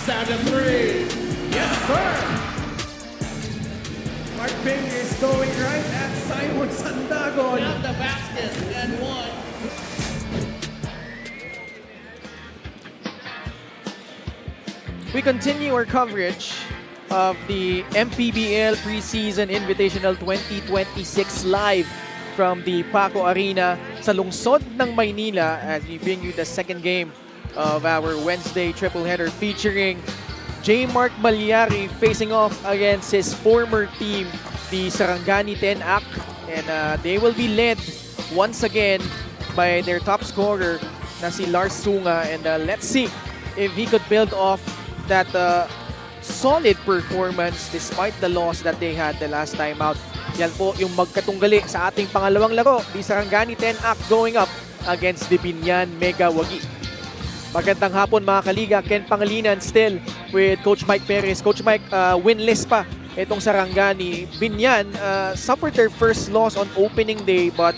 at the three. Yes, sir. Mark Bing is going right at Simon Sandagon. Down the basket and one. We continue our coverage of the MPBL Preseason Invitational 2026 live from the Paco Arena sa lungsod ng Maynila as we bring you the second game of our Wednesday triple header featuring J. Mark Malyari facing off against his former team, the Sarangani 10-Ak, and they will be led once again by their top scorer na si Lars Sunga, and let's see if he could build off that solid performance despite the loss that they had the last time out. Yan po yung magkatunggali sa ating pangalawang laro. The Sarangani 10-Ak going up against the Biñan Mega Wagi. Magandang hapon mga kaliga. Ken Pangilinan still with Coach Mike Perez. Coach Mike, winless pa itong Sarangani. Biñan suffered their first loss on opening day but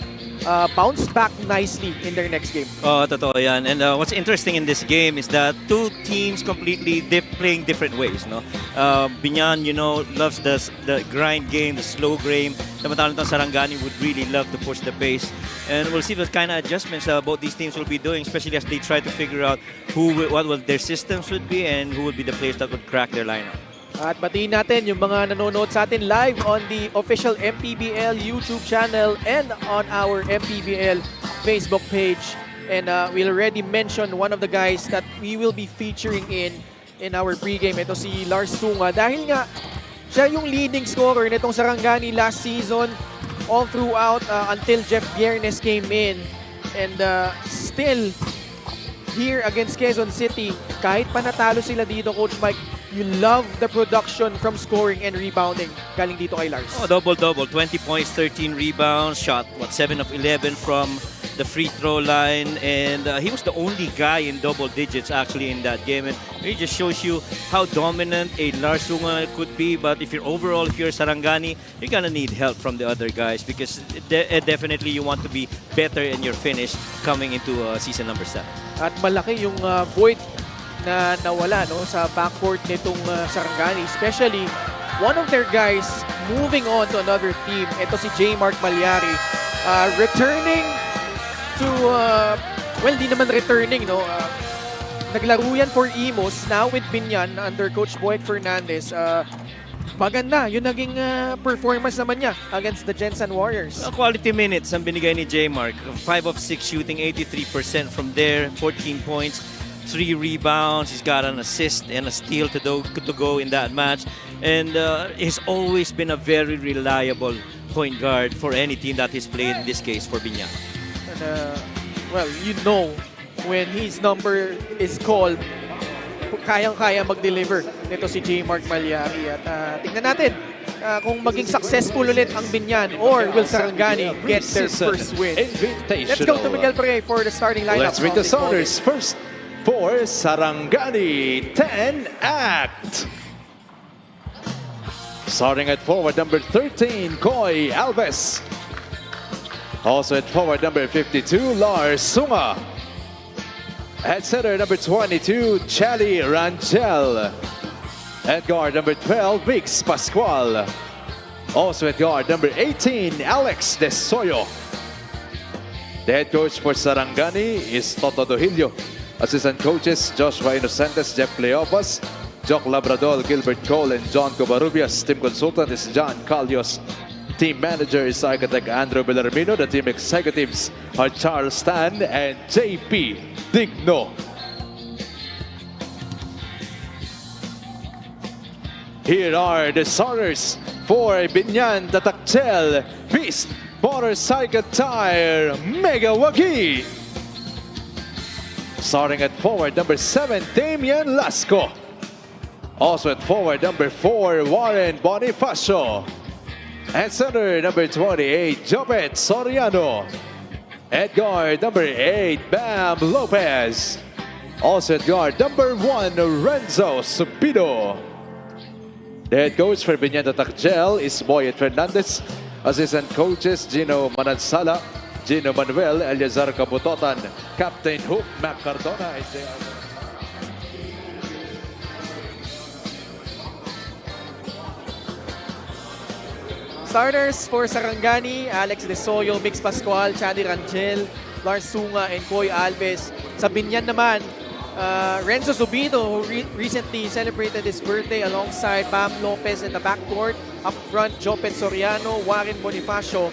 bounced back nicely in their next game. Oh, totoo yan. And what's interesting in this game is that two teams completely playing different ways, no? Biñan, you know, loves the grind game, the slow game. Samantalang itong Sarangani would really love to push the pace. And we'll see what kind of adjustments both these teams will be doing, especially as they try to figure out what their systems would be and who would be the players that would crack their lineup. At batiin natin yung mga nanonood sa atin live on the official MPBL YouTube channel and on our MPBL Facebook page. And we already mentioned one of the guys that we will be featuring in our pregame. Ito si Lars Sunga. Dahil nga, siya yung leading scorer nitong Sarangani last season all throughout until Jeff Viernes came in. And still, here against Quezon City, kahit pa natalo sila dito, Coach Mike, you love the production from scoring and rebounding galing dito kay Lars. Oh, double-double. 20 points, 13 rebounds, shot, 7 of 11 from the free throw line. And he was the only guy in double digits actually in that game. And it just shows you how dominant a Lars Sunga could be. But if you're Sarangani, you're going to need help from the other guys because definitely you want to be better in your finish coming into season number 7. At malaki yung void na nawala no sa backcourt nitong Sarangani, especially one of their guys moving on to another team. Ito si J. Mark Malyari returning to well, di naman returning, no, naglaro yan for Imos now with Biñan under Coach Boyd Fernandez. Maganda yung naging performance naman niya against the Jensen Warriors. Quality minutes ang binigay ni J. Mark. 5 of 6 shooting, 83% from there, 14 points, 3 rebounds. He's got an assist and a steal to go in that match. And he's always been a very reliable point guard for any team that he's played, in this case for Biñan. And, well, you know, when his number is called, kayang-kaya mag-deliver nito si J. Mark Malyari. At tingnan natin kung maging successful ulit ang Biñan or will Sarangani get their first win. Let's go to Miguel Pre for the starting lineup. Let's read the starters first. For Sarangani 10-Ak. Starting at forward number 13, Koy Alves. Also at forward number 52, Lars Sunga. At center number 22, Chali Rangel. At guard number 12, Vix Pascual. Also at guard number 18, Alex Desoyo. The head coach for Sarangani is Toto Dohilio. Assistant coaches Joshua Inocentes, Jeff Leopas, Jock Labrador, Gilbert Cole, and John Covarrubias. Team consultant is John Calios. Team manager is architect Andrew Bellarmino. The team executives are Charles Stan and JP Digno. Here are the starters for Biñan Tatacchel Beast Motorcycle Tire Mega Wagi. Starting at forward number 7, Damian Lasco. Also at forward number 4, Warren Bonifacio. At center number 28, Jobet Soriano. At guard number 8, Bam Lopez. Also at guard number 1, Renzo Subido. The head coach for Biñan Tatacchel is Boyet Fernandez. Assistant coaches Gino Manansala, Gino Manuel, Eliazar Cabutotan, Captain Hook Mac Cardona, and Starters for Sarangani, Alex De Soyo, Mix Pascual, Chadi Rangel, Lars Sunga, and Koy Alves. Sa Biñan naman, Renzo Zubito, who recently celebrated his birthday alongside Bam Lopez in the backcourt. Up front, Jopet Soriano, Warren Bonifacio,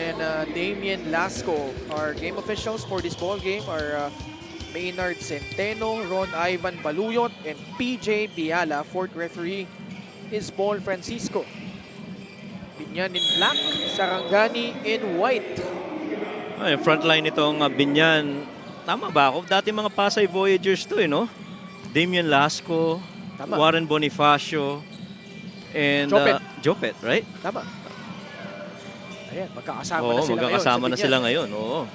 and Damian Lasco. Our game officials for this ball game are Maynard Centeno, Ron Ivan Baluyot, and PJ Biala. Fourth referee is Paul Francisco. Biñan in black, Sarangani in white. Ay, frontline itong Biñan. Tama ba ako? Dati mga Pasay Voyagers to, no? Damian Lasco, Tama. Warren Bonifacio, and Jopet. Jopet, right? Tama. Ayan, magkakasama Oo, na sila magkakasama ngayon. na sila ngayon. Oo.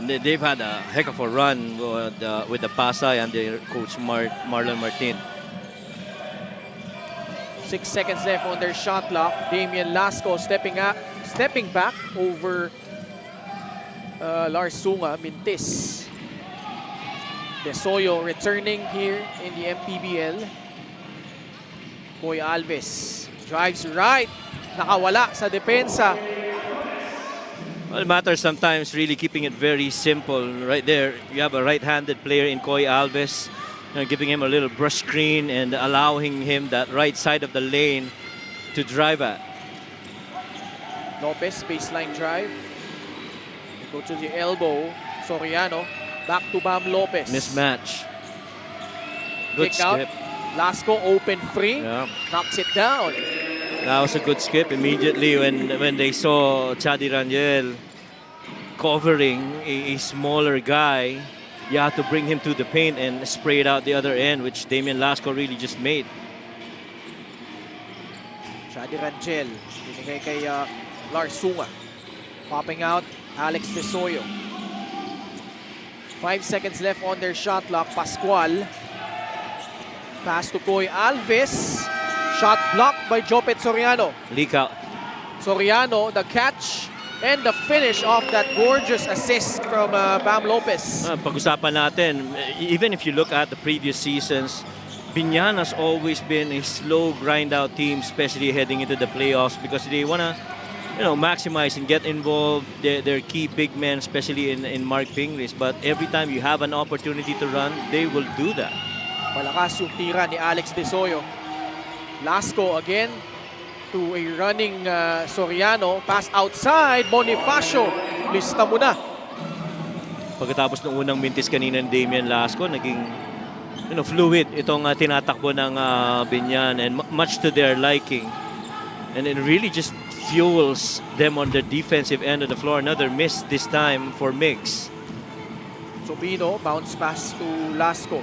And they've had a heck of a run with the Pasay and their coach Marlon Martin. 6 seconds left on their shot clock. Damian Lasco stepping back over Lars Sunga, Mintis. De Soyo returning here in the MPBL. Koy Alves drives right. Nakawala sa depensa. Well, it matters sometimes really keeping it very simple. Right there, you have a right-handed player in Koy Alves, giving him a little brush screen and allowing him that right side of the lane to drive at. Lopez, baseline drive. Go to the elbow. Soriano, back to Bam Lopez. Mismatch. Good Kick out. skip. Lasco open free. Yeah. Knocks it down. That was a good skip immediately when they saw Chadi Rangel covering a smaller guy. You have to bring him to the paint and spray it out the other end, which Damian Lasco really just made. Chadi Rangel. Binigay kay Lars Sunga. Popping out, Alex De Soyo. 5 seconds left on their shot clock. Pascual. Pass to Koy Alves. Shot blocked by Jopet Soriano. Leak out. Soriano, the catch and the finish of that gorgeous assist from Bam Lopez. Pag-usapan natin, even if you look at the previous seasons, Biñan has always been a slow grind-out team, especially heading into the playoffs, because they want to, maximize and get involved. Their key big men, especially in Mark Pingris. But every time you have an opportunity to run, they will do that. Malakas yung tira ni Alex De Soyo. Lasco again to a running Soriano. Pass outside. Bonifacio. Lista mo na. Pagkatapos ng unang mintis kanina ni Damian Lasco, naging fluid itong tinatakbo ng Biñan, and much to their liking. And it really just fuels them on the defensive end of the floor. Another miss this time for Mix. Subino, bounce pass to Lasco.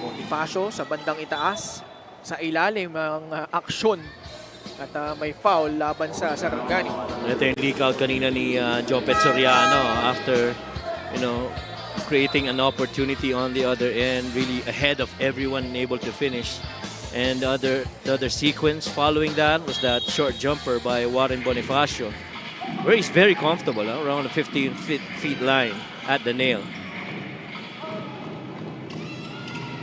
Bonifacio sa bandang itaas. Sa ilalim ang aksyon. At may foul laban sa Sarangani. Ito yung leak out kanina ni Jopet Soriano after, creating an opportunity on the other end, really ahead of everyone able to finish. And the other sequence following that was that short jumper by Warren Bonifacio, where he's very comfortable around the 15-feet line at the nail.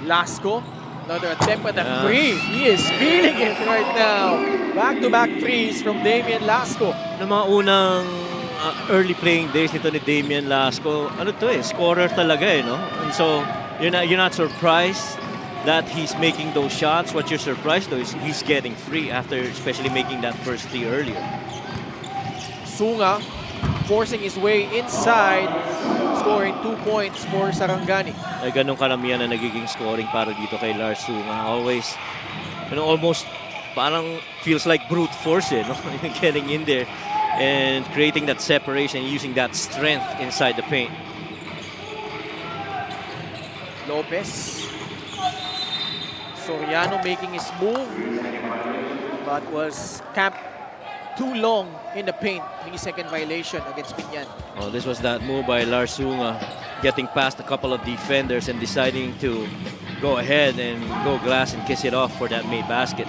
Lasco, another attempt at a free. He is feeling it right now. Back-to-back threes from Damian Lasco. Noong mga unang early playing days nito ni Damian Lasco, scorer talaga no? And so you're not surprised that he's making those shots. What you're surprised though is he's getting free after especially making that first three earlier. Sunga forcing his way inside, scoring 2 points for Sarangani. Ay ganun karamihan na nagiging scoring para dito kay Lars Sunga. Always, almost parang feels like brute force, no? Getting in there and creating that separation, using that strength inside the paint. Lopez. Soriano making his move, but was camped too long in the paint. Second violation against Biñan. Oh, this was that move by Lars Sunga, getting past a couple of defenders and deciding to go ahead and go glass and kiss it off for that made basket.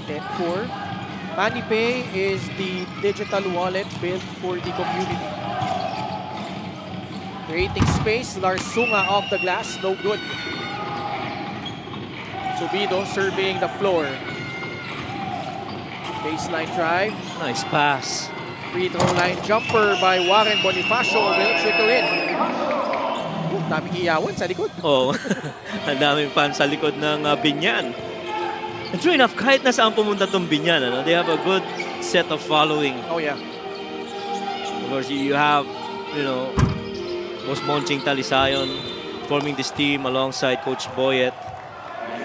10-4. MoneyPay is the digital wallet built for the community. Creating space, Lars Sunga off the glass, no good. Subido surveying the floor. Baseline drive. Nice pass. Free throw line jumper by Warren Bonifacio will trickle in. Daming iyawan sa likod. Oh, ang daming fans sa likod ng Biñan. And true enough, kahit nasaan pumunta tong Biñan, they have a good set of following. Oh yeah. Of course, you have, Boss Monching Talisayon forming this team alongside Coach Boyet.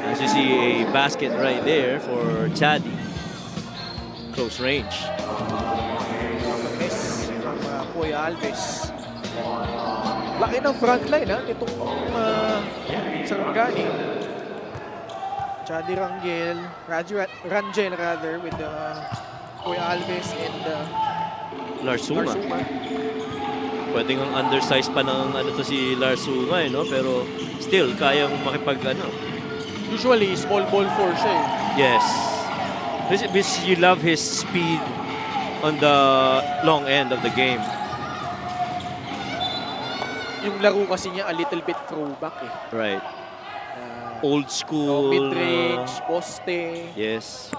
As you see, a basket right there for Chadi. Close range. Miss from Kuya Alves. Laki ng frontline itong Sarangani. Chadi Rangel rather with Kuya Alves and Larsuma. Pwedeng ang undersized pa ng si Larsuma, pero still kayang usually small ball 4 siya eh. Yes. Because you love his speed on the long end of the game. Yung laro kasi niya a little bit throwback eh. Right. Old school. Mid-range, poste. Yes.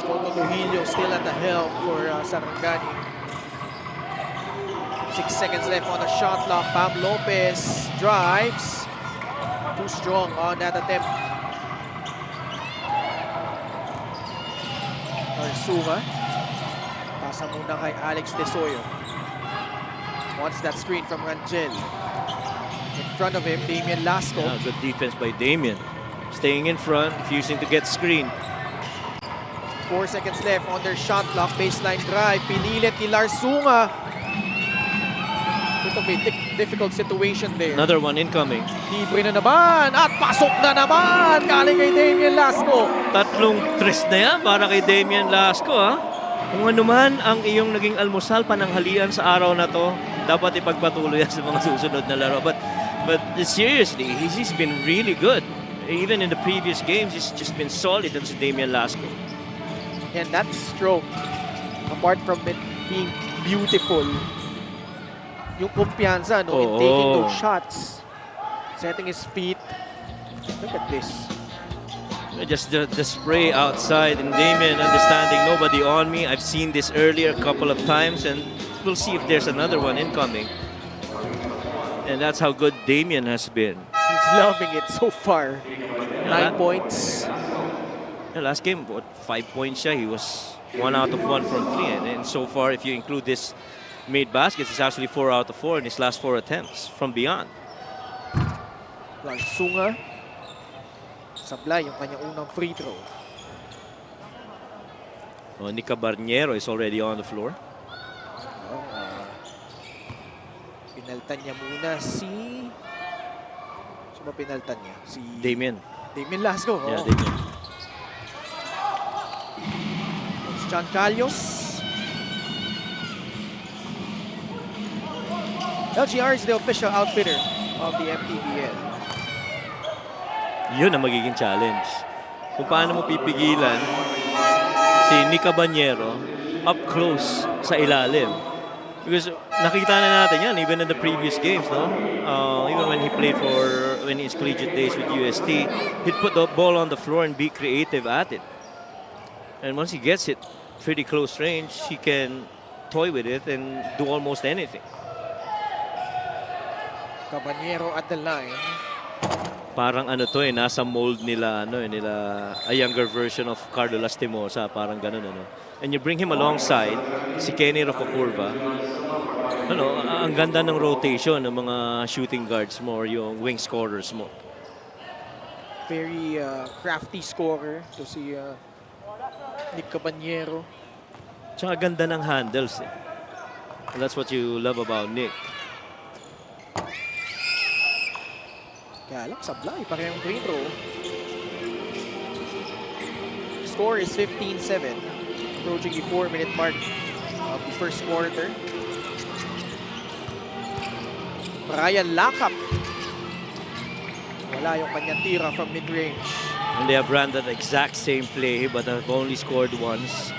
Scotto Trujillo still at the helm for Sarangani. 6 seconds left on the shot clock. Pam Lopez drives. Too strong on that attempt. Arsuma. Pasa muna kay Alex Desoyo. Wants that screen from Rangel. In front of him, Damian Lasco. Good defense by Damian. Staying in front, refusing to get screened. 4 seconds left on their shot clock. Baseline drive. Pinilit ni Larsunga. Bit of a difficult situation there. Another one incoming. Libre na naman. At pasok na naman. Galing kay Damian Lasco. Tatlong tres na yan para kay Damian Lasco, Kung ano man ang iyong naging almusal, pananghalian sa araw na to, dapat ipagpatuloy yan sa mga susunod na laro. But seriously, he's been really good. Even in the previous games, he's just been solid on si Damian Lasco. And that stroke, apart from it being beautiful, yung kumpiyansa in taking those shots, setting his feet. Look at this. Just the spray outside and Damian understanding nobody on me. I've seen this earlier a couple of times and we'll see if there's another one incoming. And that's how good Damian has been. He's loving it so far. 9 points. Last game, 5 points siya. He was 1 out of 1 from 3. And so far, if you include this made baskets, it's actually 4 out of 4 in his last 4 attempts from beyond. Larsunga. Sablay yung kanyang unang free throw. Nika Barniero is already on the floor. Pinaltan niya muna si... Sino ba pinaltan niya? Si Damian. Damian Lasco. Yeah, Damian. John Calios. LGR is the official outfitter of the MPBL. Yun ang magiging challenge. Kung paano mo pipigilan si Nika Barniero up close sa ilalim. Because nakita na natin yan even in the previous games, no? Even when he played when his collegiate days with UST, he'd put the ball on the floor and be creative at it. And once he gets it pretty close range, he can toy with it and do almost anything. Caballero at the line. Parang nasa mold nila, a younger version of Carlo Lastimosa, parang ganun, And you bring him alongside si Kenny Rococurva. Ang ganda ng rotation ng mga shooting guards mo or yung wing scorers mo. Very crafty scorer to si Nick Caballero. Tsaka ganda ng handles. And that's what you love about Nick. Kaya lang, sablay. Parehong free throw. Score is 15-7. Approaching the 4-minute mark of the first quarter. Brian Lakap. Wala yung kanyang tira from mid-range. And they have ran that exact same play but have only scored once.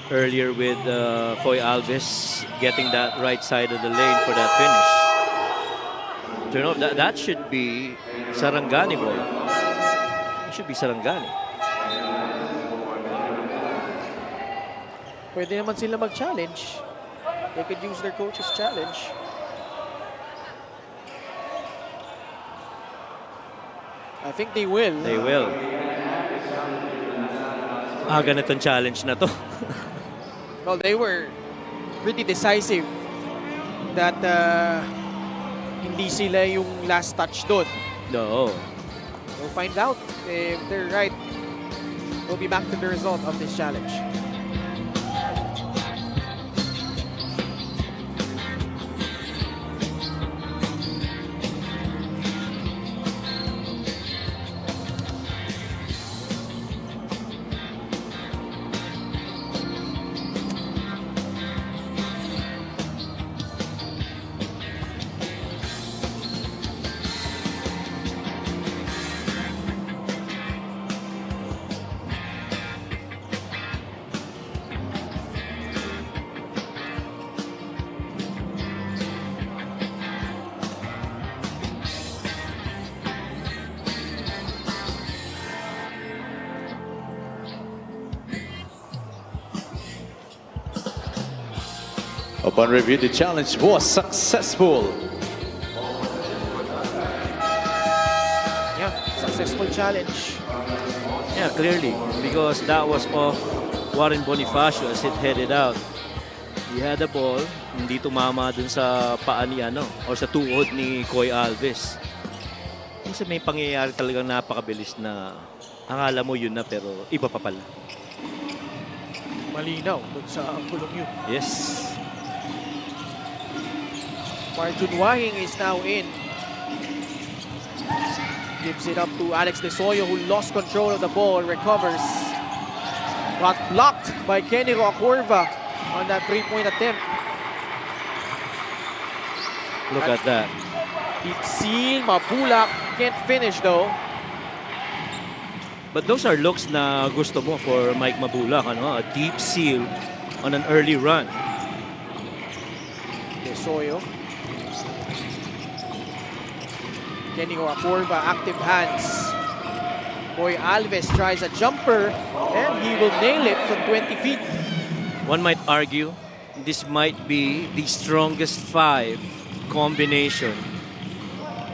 Earlier with Coy Alves getting that right side of the lane for that finish. That should be Sarangani ball. should be Sarangani. Pwede naman sila mag-challenge. They could use their coach's challenge. I think they will. They will. Ganitong challenge na to. Well, they were pretty decisive that hindi sila yung last touch doon. No. We'll find out if they're right. We'll be back to the result of this challenge. Upon review, the challenge was successful. Yeah, successful challenge. Yeah, clearly. Because that was off Warren Bonifacio as it headed out. He had the ball, hindi tumama dun sa paa ni or sa tuhod ni Coy Alves. Kasi may pangyayari talagang napakabilis na akala mo yun na pero iba pa pala. Malinaw dun sa pulong yun. Yes. Marjun Wahing is now in. Gives it up to Alex De Soyo, who lost control of the ball, recovers. Got blocked by Kenny Roacorva on that three-point attempt. Look at that. Deep seal, Mabulak can't finish though. But those are looks na gusto mo for Mike Mabulak, A deep seal on an early run. De Soyo. Kenny Roacorva, active hands. Coy Alves tries a jumper and he will nail it from 20 feet. One might argue this might be the strongest five combination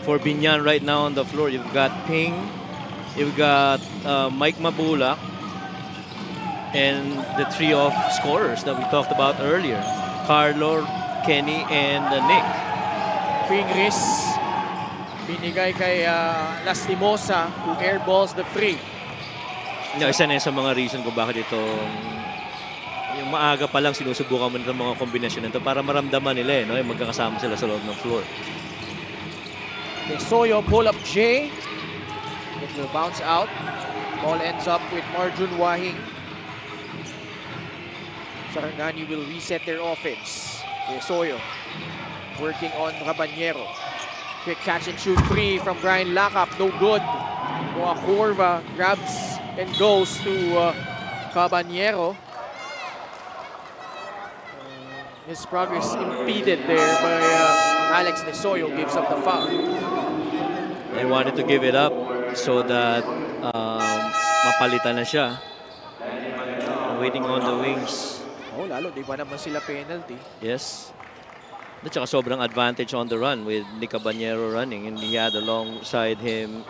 for Biñan right now on the floor. You've got Ping, you've got Mike Mabulak, and the trio of scorers that we talked about earlier. Carlo, Kenny, and Nick. Pingris binigay kay Lastimosa, who airballs the free. Isa na yun sa mga reason kung bakit yung maaga pa lang sinusubukan mo ng mga kombinasyon nito para maramdaman nila yung magkakasama sila sa loob ng floor. De Soyo pull up J. It will bounce out. Ball ends up with Marjun Wahing. Sarangani will reset their offense. De Soyo working on Rabanero. Quick catch and shoot three from Brian Lakap, no good. Roacorva grabs and goes to Caballero. His progress impeded there by Alex De Soyo, gives up the foul. They wanted to give it up so that mapalitan na siya. Waiting on the wings. Oh, lalo, di ba naman sila penalty? Yes. At saka sobrang advantage on the run with Nick Caballero running, and he had alongside him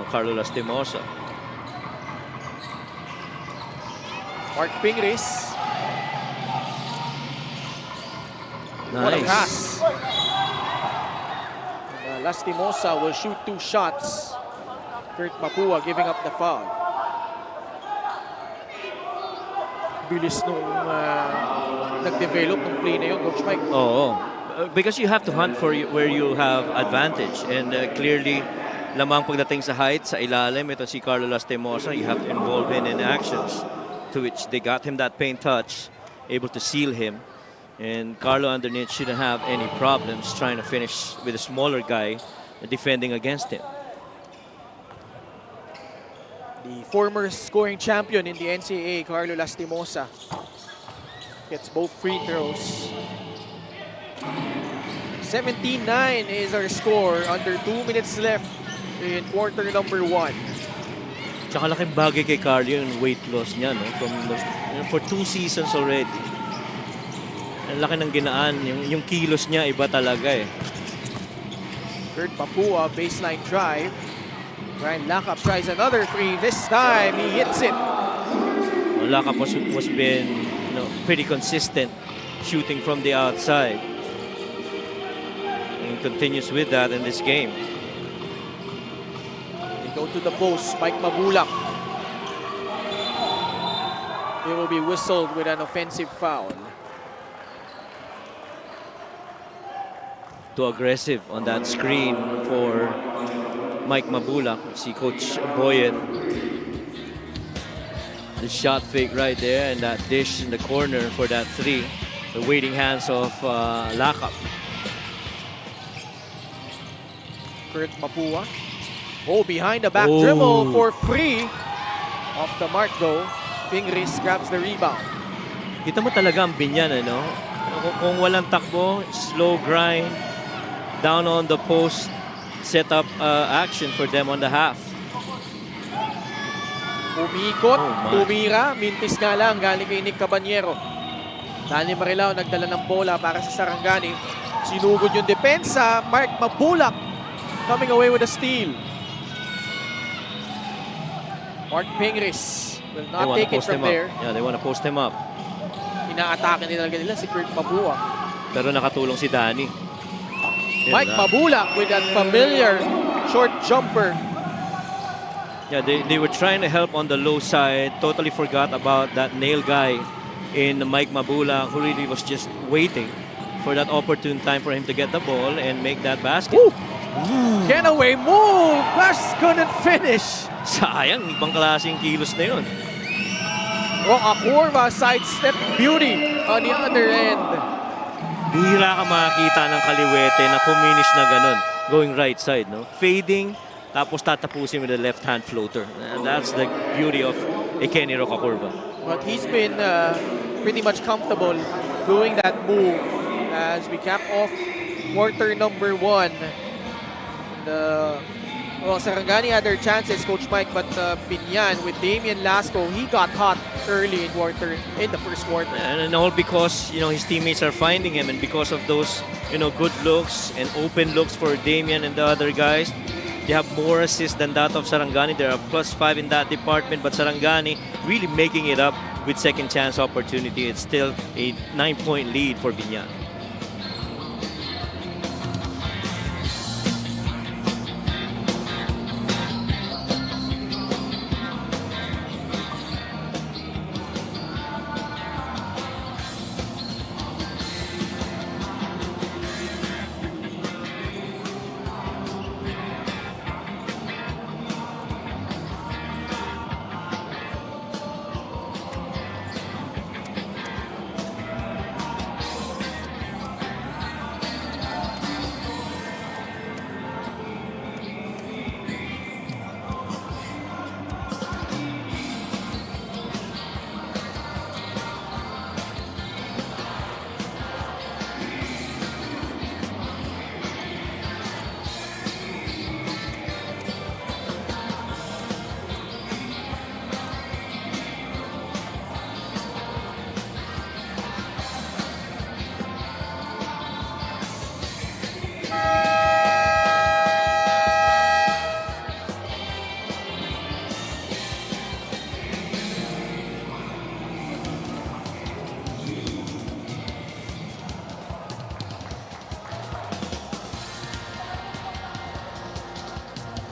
Carlo Lastimosa. Mark Pingris. What a Nice. pass. And, Lastimosa will shoot two shots. Kurt Mapua giving up the foul. Bilis nung nag-develop ng play na yun, Coach Mike. Oo. Because you have to hunt for where you have advantage, and clearly lamang pagdating sa height, sa ilalim, ito si Carlo Lastimosa, you have to involve him in actions, to which they got him that paint touch, able to seal him, and Carlo underneath shouldn't have any problems trying to finish with a smaller guy defending against him. The former scoring champion in the NCAA, Carlo Lastimosa, gets both free throws. 17-9 is our score. Under 2 minutes left in quarter number 1. Tsaka laking bagay kay Carlo yung weight loss niya, no? For 2 seasons already. Ang laki ng ginaan. Yung kilos niya, iba talaga eh. Kurt Papua, baseline drive. Ryan Lakap tries another free. This time, he hits it. Well, Lakap was been pretty consistent shooting from the outside. And continues with that in this game. They go to the post. Mike Mabulak. He will be whistled with an offensive foul. Too aggressive on that screen for Mike Mabulak. See Coach Boyet. The shot fake right there and that dish in the corner for that 3. The waiting hands of Lakap. Kurt Mapua. Oh, behind the back dribble for free. Off the mark though. Pingris grabs the rebound. Kita mo talaga ang Biñan, ano? Kung walang takbo, slow grind, down on the post, set up action for them on the half. Umikot, Oh, my. tumira, mintis nga lang galing kay Nick Cabanyero. Dani Marilao nagdala ng bola para sa Sarangani. Sinugod yung depensa. Mark Mabulak coming away with a steal. Mark Pingris will not take it from there. Yeah, they want to post him up. Inaatake nila si Kurt Mabua. Pero nakatulong si Danny. Mike Mabulak with that familiar short jumper. Yeah, they were trying to help on the low side. Totally forgot about that nail guy in Mike Mabula, who really was just waiting for that opportune time for him to get the ball and make that basket. Getaway move! Just couldn't finish. Sayang, ibang klaseng kilos na yun. Akurva sidestep beauty on the other end. Bihira ka makakita ng kaliwete na finish na ganun. Going right side, no? Fading, tapos tatapusin with the left-hand floater. And that's the beauty of Kenny Rocacorva. But he's been pretty much comfortable doing that move as we cap off quarter number 1. Well, Sarangani had their chances, Coach Mike, but Biñan with Damian Lasco, he got hot early in the first quarter. And all because, his teammates are finding him, and because of those, good looks and open looks for Damian and the other guys, they have more assists than that of Sarangani. There are +5 in that department, but Sarangani really making it up with second chance opportunity. It's still a 9-point lead for Biñan.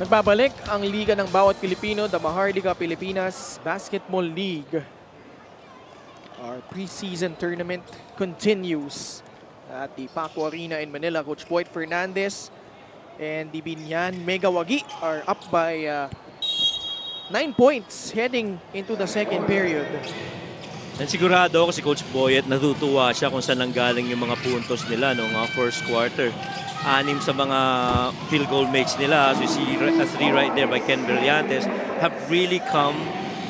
Nagbabalik ang liga ng bawat Pilipino, the Maharlika Pilipinas Basketball League. Our preseason tournament continues at the Paco Arena in Manila. Coach Boyd Fernandez and the Biñan Megawagi are up by 9 points heading into the second period. And sigurado ako si Coach Boyet natutuwa siya kung saan nanggaling yung mga puntos nila noong first quarter. 6 sa mga field goal makes nila, as you see a 3 right there by Ken Brillantes, have really come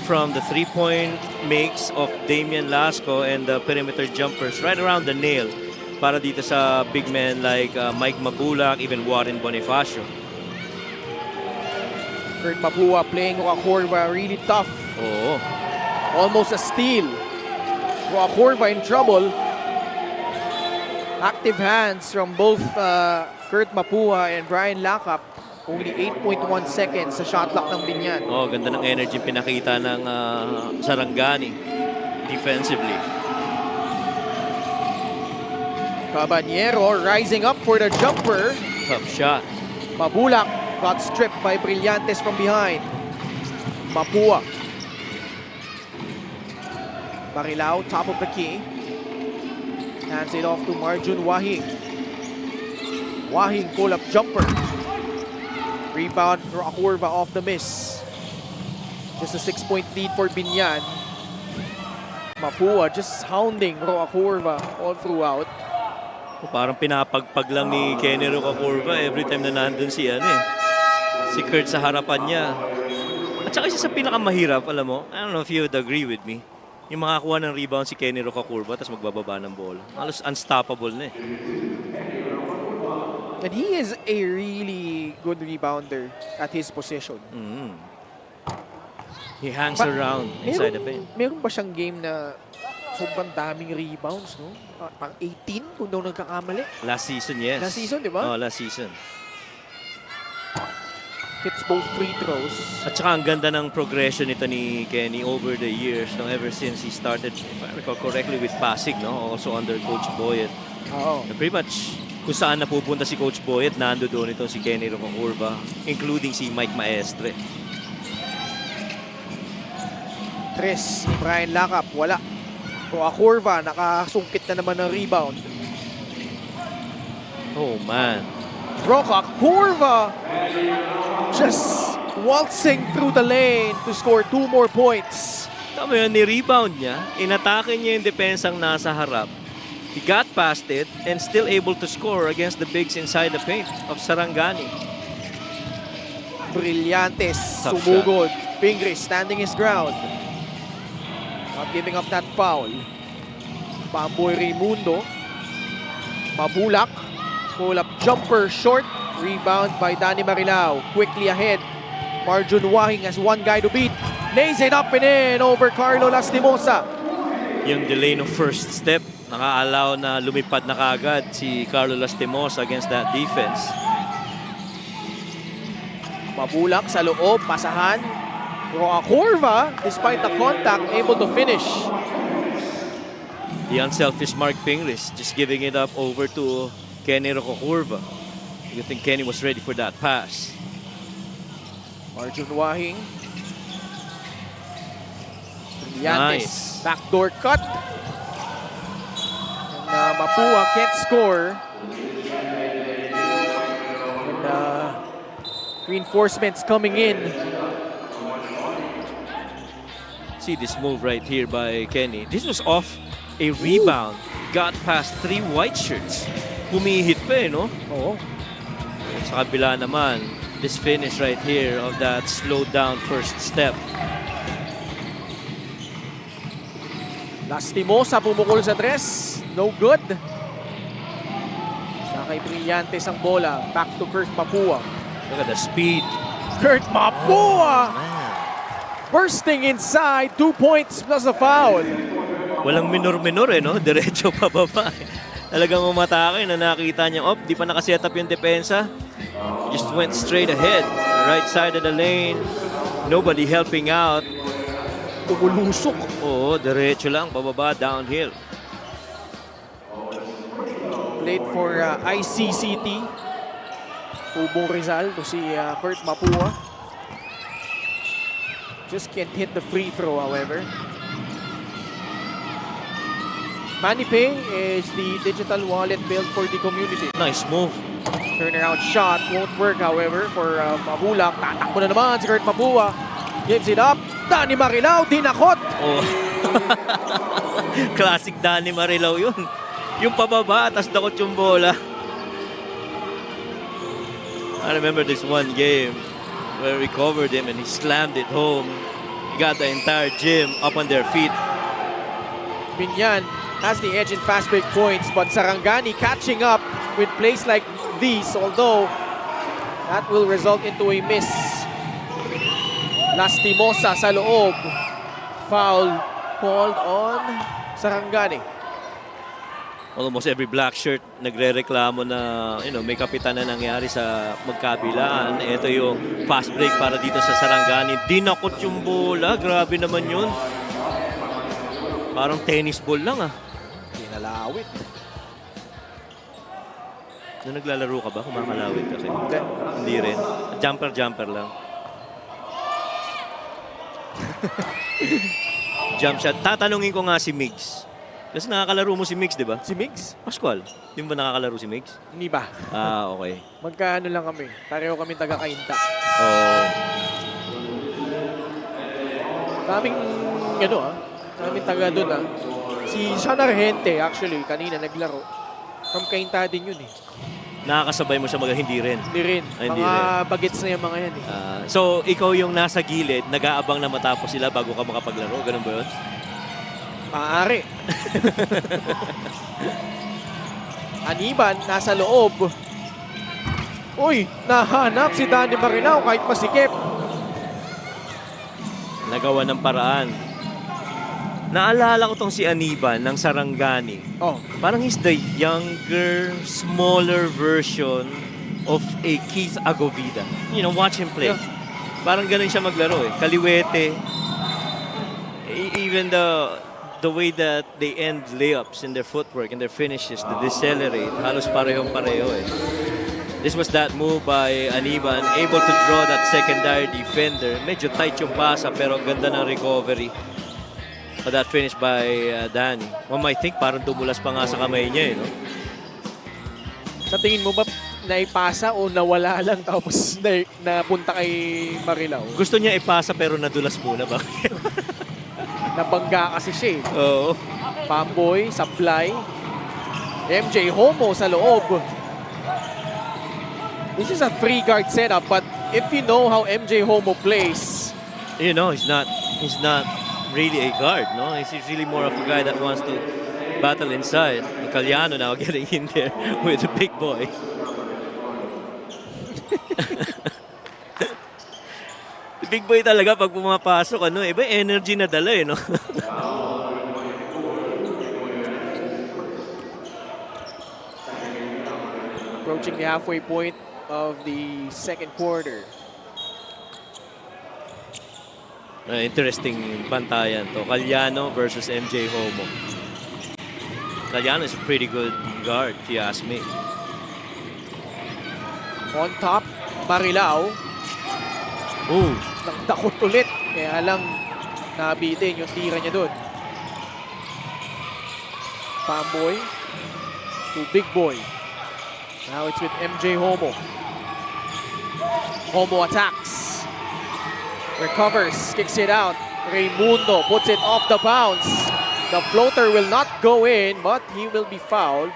from the 3-point makes of Damian Lasco and the perimeter jumpers right around the nail para dito sa big men like Mike Mabulak, even Warren Bonifacio. Kurt Mapua playing Roacorva really tough. Oo. Almost a steal. Roacorva in trouble. Active hands from both Kurt Mapua and Brian Lakap. Only 8.1 seconds sa shot clock ng Biñan. Oh, ganda ng energy pinakita ng Sarangani defensively. Caballero rising up for the jumper. Tough shot. Mabulak got stripped by Brillantes from behind. Mapua. Marilao, top of the key. Hands it off to Marjun Wahing. Wahing pull-up jumper. Rebound, Roacorva off the miss. Just a 6-point lead for Biñan. Mapua just hounding Roacorva all throughout. Parang pinapagpag lang ni Kenny Roacorva every time na nandun si Kurt sa harapan niya. At saka isa sa pinakamahirap, alam mo, I don't know if you would agree with me, yung makakuha ng rebound si Kenny Roacorva tapos magbababa ng bola. Halos unstoppable na eh. And he is a really good rebounder at his position. He hangs around inside the paint. Meron ba siyang game na sobrang daming rebounds, no? Parang 18 kung daw nagkakamali. Last season, yes. Last season, di ba? Oh, last season. Hits both free throws. At saka ang ganda ng progression nito ni Kenny over the years, no? Ever since he started, if I recall correctly, with Pasig, no? Also under Coach Boyet. Oo. Pretty much, kung saan napupunta si Coach Boyet, nando doon ito si Kenny Roacorva, including si Mike Maestre. Tres ni Brian Lakap, wala. Roacorva, nakasungkit na naman ng rebound. Oh, man. Roacorva just waltzing through the lane to score 2 more points. Tama yun, ni-rebound niya, inatake niya yung depensang nasa harap. He got past it and still able to score against the bigs inside the paint of Sarangani. Brillantes, Tough sumugod. Pingris standing his ground. Not giving up that foul. Bamboy Raimundo. Mabulak. Pull-up jumper short. Rebound by Danny Marilao. Quickly ahead. Marjun Wahing has one guy to beat. Lays it up and in over Carlo Lastimosa. Yung delay ng first step, naka-allow na lumipad na kagad si Carlo Lastimosa against that defense. Mabulak sa loob, pasahan. Roacorva, despite the contact, able to finish. The unselfish Mark Pingris just giving it up over to Kenny Roacorva. You think Kenny was ready for that pass? Marjun Wahing. Brillantes. Nice. Backdoor cut. And Mapua can't score. And reinforcements coming in. See this move right here by Kenny. This was off a rebound. Got past 3 white shirts. Humihit pa no? Oo. Sa kabila naman, this finish right here of that slowed down first step. Lastimosa pumukol sa tres. No good. Sa kay Brillantes ang bola. Back to Kurt Mapua. Look at the speed. Kurt Mapua! Man. Bursting inside. 2 points plus a foul. Walang minor-minor no? Diretso pababa. Talagang umatake na nakita niya, di pa nakaset up yung depensa. Just went straight ahead. Right side of the lane. Nobody helping out. Tumulusok. Oo, diretso lang, bababa, downhill. Played for ICCT. Ubong Rizal to si Kurt Mapua. Just can't hit the free throw, however. MoneyPay is the digital wallet built for the community. Nice move. Turnaround shot won't work, however, for Mabulak. Tatakbo na naman si Kurt Mapua. Gives it up. Danny Marilao, dinakot. Oh. Classic Danny Marilao yun. Yung pababa, tas dakot yung bola. I remember this one game where we covered him and he slammed it home. He got the entire gym up on their feet. Biñan has the edge in fast break points, but Sarangani catching up with plays like these, although that will result into a miss. Lastimosa sa loob. Foul called on Sarangani. Almost every black shirt nagre-reklamo na may kapitan na nangyari sa magkabilaan. Ito yung fast break para dito sa Sarangani. Dinakot yung bola. Grabe naman yun. Parang tennis ball lang ah. Pinalawit. Nung naglalaro ka ba, kumakalawit ka kayo? Hindi. Hindi rin. Jumper lang. Jump shot. Tatanungin ko nga si Migs. Kasi nakakalaro mo si Migs, di ba? Si Migs? Pascual, di ba nakakalaro si Migs? Hindi ba? Ah, okay. Magkaano lang kami. Pareho kami taga-kainta. Oh. Kaming, kaming taga doon Si Sean Argente, actually, kanina naglaro. From Kainta din yun eh. Nakakasabay mo siya hindi rin. Hindi rin. Ay, hindi Mga rin. bagets na yung mga yan eh. So, ikaw yung nasa gilid, nag-aabang na matapos sila bago ka makapaglaro. Ganun ba yun? Maaari. Aniban, nasa loob. Uy, nahanap si Danny Marilao kahit masikip. Nagawa ng paraan. Naalala ko tong si Aniban ng Sarangani. Oh, Parang he's the younger, smaller version of a Keith Agovida. Watch him play. Yeah. Parang ganun siya maglaro eh. Kaliwete. Even the way that they end layups in their footwork and their finishes, the decelerate, halos parehong-pareho eh. This was that move by Aniban, able to draw that secondary defender. Medyo tight yung pasa pero ganda ng recovery. But that finish by Danny. One might think parang dumulas pa nga sa kamay niya eh, no? sa tingin mo ba naipasa o nawala lang tapos napunta kay Marilao? Gusto niya ipasa pero nadulas muna ba? Nabangga kasi siya eh. Oo. Pamboy, supply. MJ Homo sa loob. This is a three-guard setup, but if you know how MJ Homo plays, He's not really a guard, no? He's really more of a guy that wants to battle inside. Caliano now getting in there with the big boy. The big boy talaga pag pumapasok, iba energy na dala eh, no? approaching the halfway point of the second quarter. Interesting bantayan to. Caliano versus MJ Homo. Caliano is a pretty good guard, if you ask me. On top, Marilao. Ooh. Nagdakot ulit. Kaya lang nabitin yung tira niya doon. Pamboy to Big Boy. Now it's with MJ Homo. Homo attacks. Recovers, kicks it out. Raimundo puts it off the bounce. The floater will not go in, but he will be fouled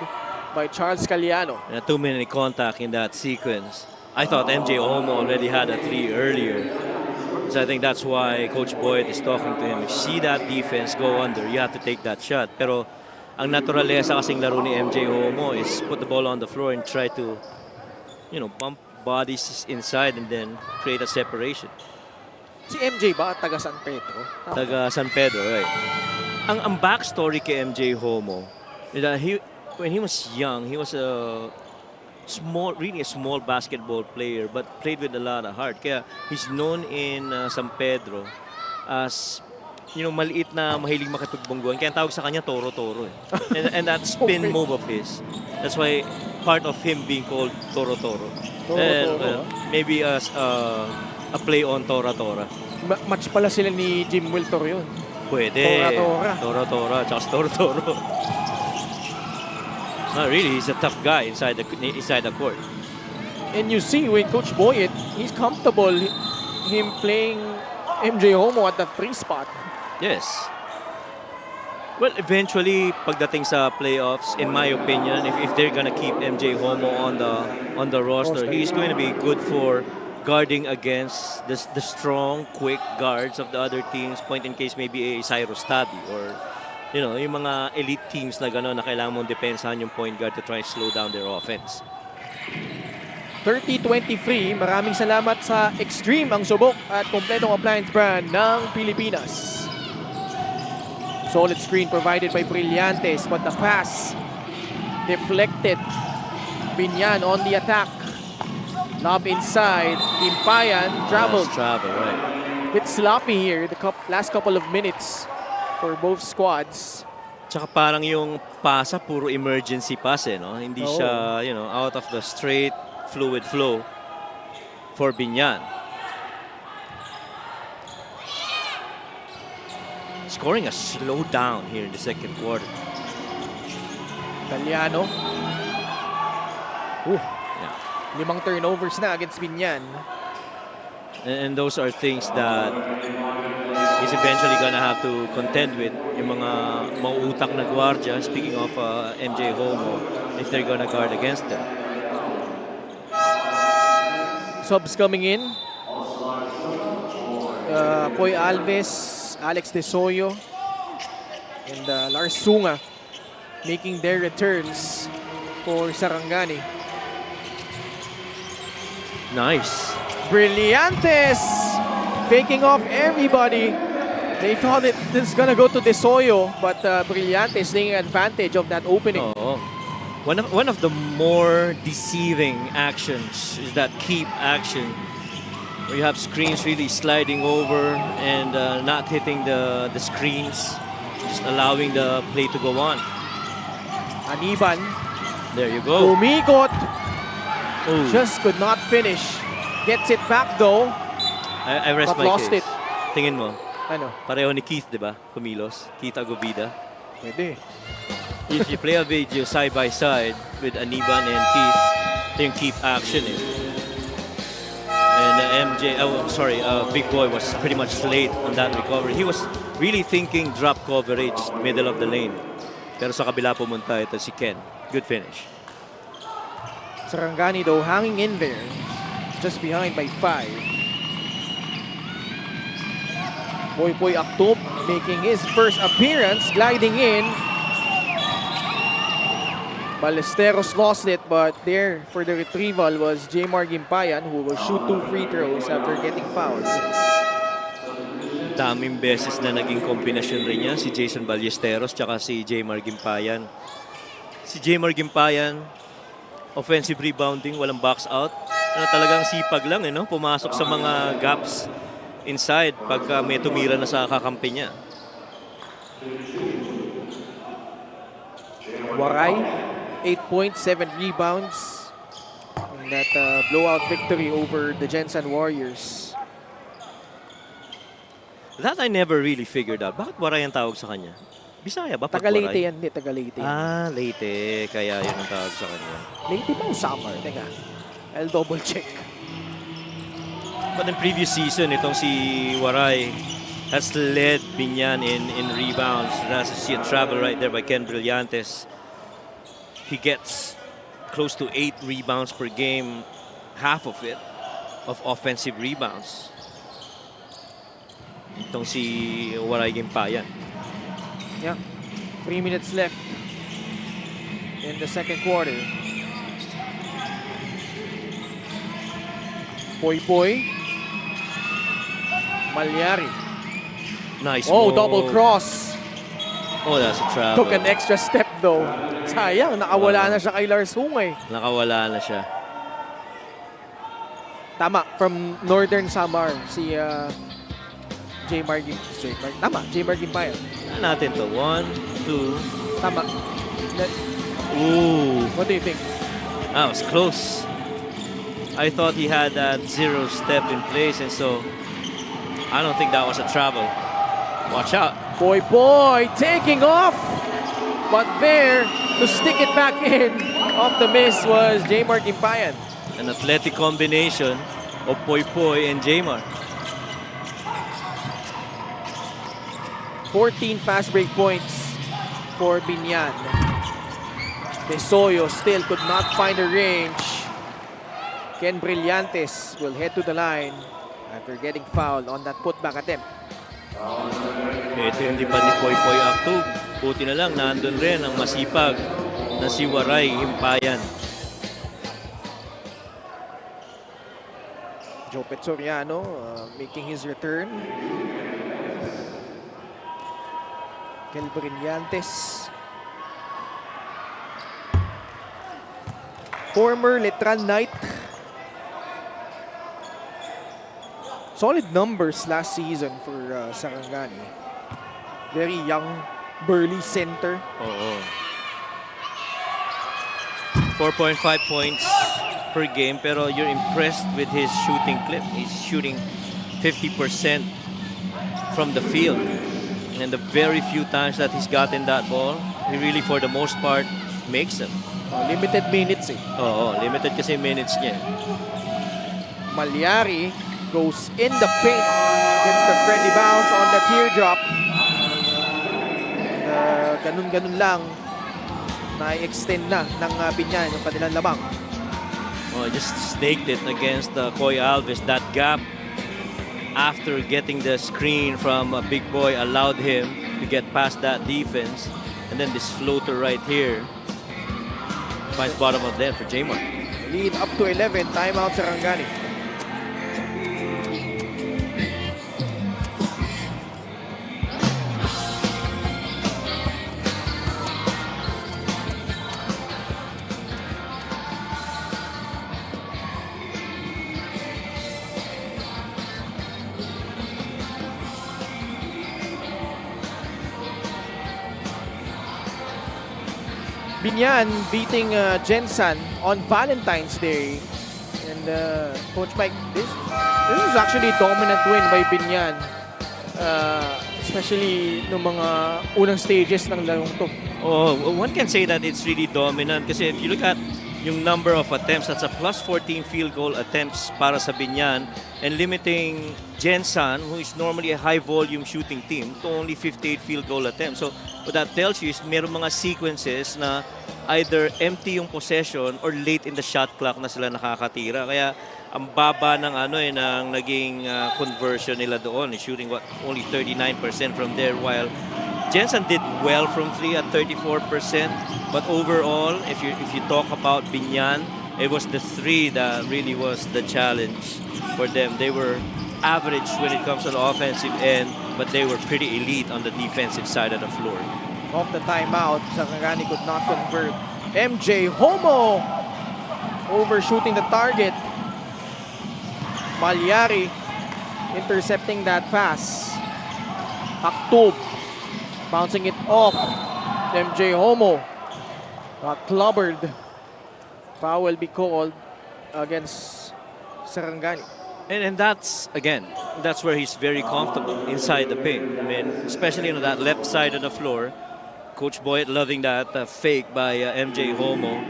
by Charles Caliano. And a 2-minute contact in that sequence. I thought MJ Homo already had a 3 earlier. So I think that's why Coach Boyd is talking to him. If you see that defense go under, you have to take that shot. Pero ang naturalesa kasing laro ni MJ Homo is put the ball on the floor and try to, bump bodies inside and then create a separation. Si MJ ba taga San Pedro? Taga San Pedro, right. Ang backstory kay MJ Homo, when he was young, he was really a small basketball player but played with a lot of heart. Kaya he's known in San Pedro as maliit na mahilig makipagbongguan. Kaya tawag sa kanya Toro-Toro eh. and that spin move of his. That's why part of him being called Toro-Toro. Maybe as a play on Tora-Tora. Match pala sila ni Jim Wiltor yun. Pwede. Tora-Tora. Tora-Tora, tsaka Toro-Toro. No, really, he's a tough guy inside the court. And you see with Coach Boyd, he's comfortable him playing MJ Homo at the 3 spot. Yes. Well, eventually, pagdating sa playoffs, in my opinion, if they're gonna keep MJ Homo on the roster, he's going to be good for guarding against the strong, quick guards of the other teams. Point in case maybe a Cyrus Tabi or yung mga elite teams na gano'n na kailangan mong depensahan yung point guard to try and slow down their offense. 30-23. Maraming salamat sa Extreme, ang subok at kompletong appliance brand ng Pilipinas. Solid screen provided by Brillantes, but the pass deflected. Biñan on the attack. Lob inside. Gimpayan traveled. Nice travel, right. Bit sloppy here the last couple of minutes for both squads. Tsaka parang yung pasa, puro emergency pass eh, no? Hindi siya, out of the straight, fluid flow for Biñan. Scoring a slowdown here in the second quarter. Italiano. Yeah. 5 turnovers na against Biñan. And those are things that he's eventually gonna have to contend with. Yung mga mauutak na gwardiya, speaking of MJ Homo, if they're gonna guard against them. Subs coming in. Koy Alves, Alex De Soyo, and Lars Sunga making their returns for Sarangani. Nice. Brillantes faking off everybody. They thought this is gonna go to De Soyo, but Brillantes taking advantage of that opening. Oo. One of the more deceiving actions is that keep action, where you have screens really sliding over and not hitting the screens, just allowing the play to go on. Aniban, There you go. umikot, Ooh. just could not finish. Gets it back though. I rest but my lost case. it. Tingin mo, Ano? pareho ni Keith, di ba? Kumilos. Keith Agobida. Pwede. If you play a video side by side with Aniban and Keith, ito yung keep action eh. And Big Boy was pretty much late on that recovery. He was really thinking drop coverage, middle of the lane. Pero sa kabila pumunta ito si Ken. Good finish. Sarangani though hanging in there, just behind by 5. Boy Aktub making his first appearance, gliding in. Ballesteros lost it, but there for the retrieval was Jmar Gimpayan, who will shoot 2 free throws after getting fouled. Daming beses na naging kombinasyon rin niya, si Jason Ballesteros tsaka si Jmar Gimpayan. Si Jmar Gimpayan, offensive rebounding, walang box out. Talagang sipag lang, no? Pumasok sa mga gaps inside pagka may tumira na sa kakampi niya. Waray, 8 points, 7 rebounds in that blowout victory over the Jensen Warriors. That I never really figured out. Bakit Waray ang tawag sa kanya? Bisaya ba? Pag Taga-Leyte Waray? yan, hindi. Taga-Leyte. Ah, Leyte. Kaya yun ang tawag sa kanya. Leyte ba o Samar? Teka, I'll double check. But in previous season, itong si Waray has led Biñan in rebounds. As you see a travel right there by Ken Brillantes. He gets close to 8 rebounds per game, half of it of offensive rebounds. Itong si Waray Gimpayan. Yeah, 3 minutes left in the second quarter. Poy. Malyari. Nice Oh, move. double cross. Oh, that's a travel. Took an extra step though. Sayang, nakawala na siya kay Lars Hungay. Nakawala na siya. Tama, from Northern Samar, si Jmar Gimpayan. Ano natin to? 1, 2. Tama. Ooh. What do you think? That was close. I thought he had that 0 step in place, and so I don't think that was a travel. Watch out. Boy, taking off. But there, to stick it back in, off the miss was Jmar Gimpayan. An athletic combination of Poy and Jmar. 14 fast break points for Biñan. De Soyo still could not find a range. Ken Brillantes will head to the line after getting fouled on that putback attempt. Ito hindi pa ni Poy Aktub. Buti na lang, nandun rin ang masipag na si Waray Gimpayan. Jopet Soriano making his return. Kel Brillantes. Former Letran Knight. Solid numbers last season for Sarangani. Very young, burly center. Oo. 4.5 points per game, pero you're impressed with his shooting clip. He's shooting 50% from the field. And the very few times that he's gotten that ball, he really, for the most part, makes them. Limited minutes eh. Oo, limited kasi minutes niya. Malyari goes in the paint. Gets the friendly bounce on the teardrop. Ganun-ganun lang. Na-extend na ng Biñan yung kanilang labang. Oh, just staked it against Coy Alves. That gap after getting the screen from a big boy allowed him to get past that defense. And then this floater right here finds bottom of net for J-Mark. Lead up to 11. Timeout Sarangani. Biñan beating Jensan on Valentine's Day. And Coach Mike, this is actually a dominant win by Biñan. Especially no mga unang stages ng larong to. Oh, one can say that it's really dominant kasi if you look at yung number of attempts, that's a plus 14 field goal attempts para sa Biñan and limiting Jensan, who is normally a high volume shooting team, to only 58 field goal attempts. So what that tells you is meron mga sequences na either empty yung possession or late in the shot clock na sila nakakatira. Kaya ang baba ng ng naging conversion nila doon, shooting only 39% from there, while Jensan did well from 3 at 34%, but overall, if you talk about Biñan, it was the 3 that really was the challenge for them. They were average when it comes to the offensive end, but they were pretty elite on the defensive side of the floor. Off the timeout, Sarangani could not convert. MJ Homo overshooting the target. Malyari intercepting that pass. Aktub bouncing it off. MJ Homo got clobbered. Foul will be called against Sarangani. And that's, again, that's where he's very comfortable, inside the paint. I mean, especially on that left side of the floor. Coach Boyet loving that fake by MJ Homo.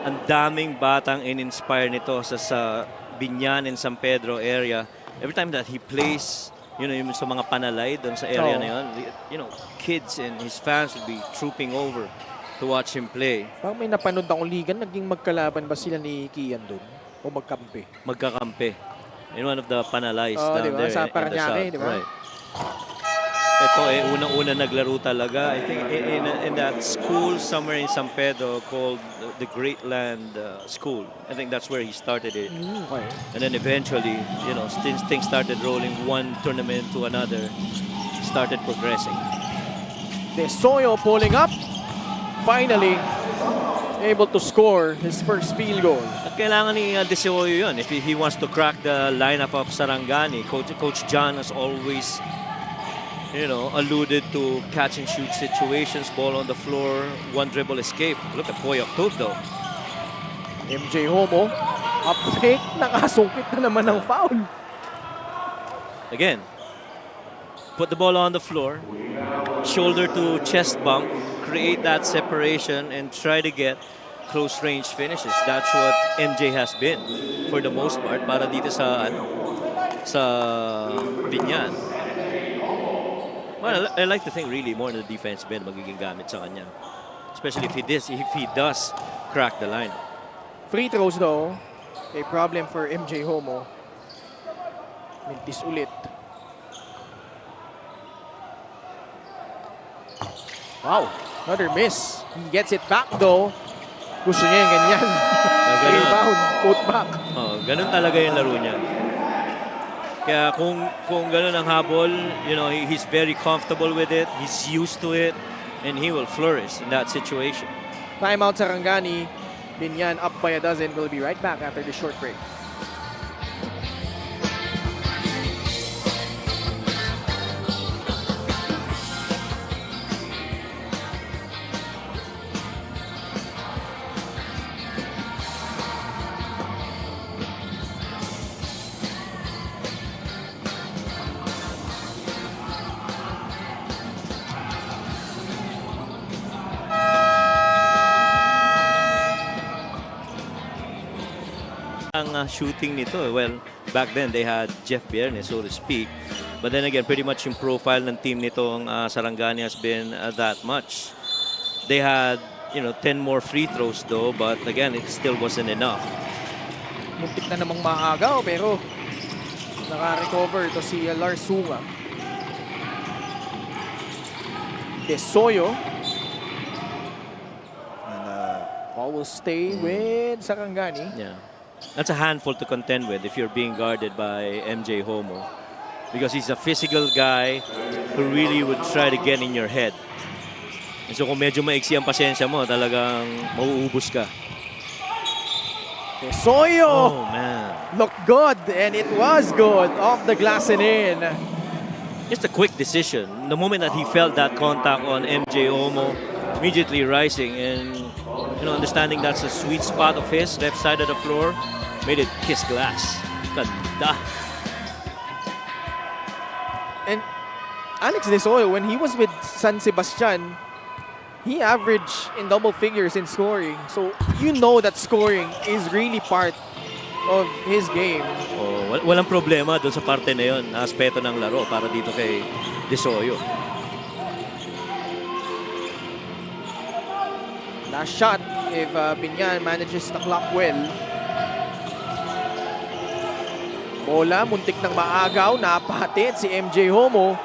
Ang daming batang in-inspire nito sa Biñan and San Pedro area. Every time that he plays, yung sa mga panalay doon sa area na yun, kids and his fans will be trooping over to watch him play. Parang may napanood akong ligan, naging magkalaban ba sila ni Kian doon? O magkampi? Magkakampi. In one of the panalays down diba? there Sa in the Paranaque, south. diba? Right. Ito unang-una naglaro talaga. I think in that school somewhere in San Pedro called the Great Land School. I think that's where he started it. Okay. And then eventually, since things started rolling one tournament to another, started progressing. De Soyo pulling up. Finally, able to score his first field goal. At kailangan ni De Soyo yun if he wants to crack the lineup of Sarangani. Coach John has always alluded to catch and shoot situations, ball on the floor, one dribble escape. Look at Poyak Tove though. MJ Homo, up fake, nakasungkit na naman ng foul. Again, put the ball on the floor, shoulder to chest bump, create that separation and try to get close range finishes. That's what MJ has been for the most part para dito sa Biñan. Well, I like to think really more on the defense bend magiging gamit sa kanya. Especially if he does crack the line. Free throws though, a problem for MJ Homo. Mintis ulit. Wow, another miss. He gets it back though. Gusto niya yung ganyan. Ganun. Rebound, put back. Oh, ganun talaga yung laro niya. Kaya kung ganun ang habol, you know, he's very comfortable with it. He's used to it. And he will flourish in that situation. Timeout Sarangani. Biñan up by a dozen. We'll be right back after the short break. Ang shooting nito, well, back then they had Jeff Bierne, so to speak. But then again, pretty much yung profile ng team nitong Sarangani has been that much. They had, you know, 10 more free throws though, but again, it still wasn't enough. Muntik na namang maagaw pero naka-recover ito si Lars Sunga. Desoyo. And ball will stay with Sarangani. Yeah. That's a handful to contend with if you're being guarded by MJ Homo. Because he's a physical guy who really would try to get in your head. And so kung medyo maiksi ang pasensya mo, talagang mauubos ka. Desoyo! Oh, man. Looked good, and it was good. Off the glass and in. Just a quick decision. The moment that he felt that contact on MJ Homo, immediately rising and, you know, understanding that's a sweet spot of his, left side of the floor, made it kiss glass. Ganda. And Alex Desoyo, when he was with San Sebastian, he averaged in double figures in scoring. So you know that scoring is really part of his game. Oh, walang problema doon sa parte na yun, na aspeto ng laro para dito kay Desoyo. Last shot, if Biñan manages to clock well. Bola, muntik ng maagaw, napatid si MJ Homo.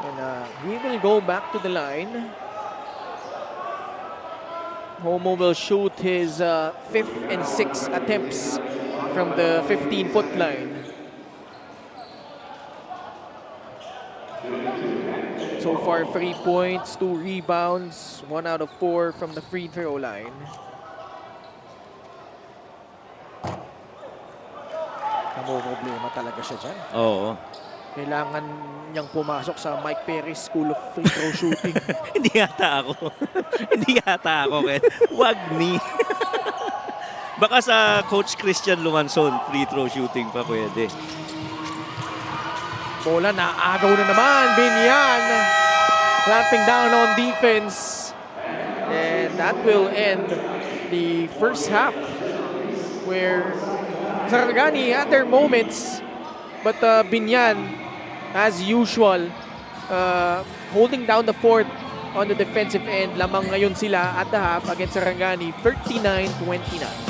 And he will go back to the line. Homo will shoot his 5th and 6th attempts from the 15-foot line. So far, 3 points, 2 rebounds, 1 out of 4 from the free throw line. Problema talaga siya dyan. Oo. Kailangan niyang pumasok sa Mike Perez School of Free Throw Shooting. Hindi yata ako. Hindi yata ako. Wag ni. Baka sa Coach Christian Lumanson, free throw shooting pa pwede. Bola, naagaw na naman. Biñan clamping down on defense. And that will end the first half where Sarangani had their moments, but Biñan, as usual, holding down the fort on the defensive end. Lamang ngayon sila at the half against Sarangani, 39-29.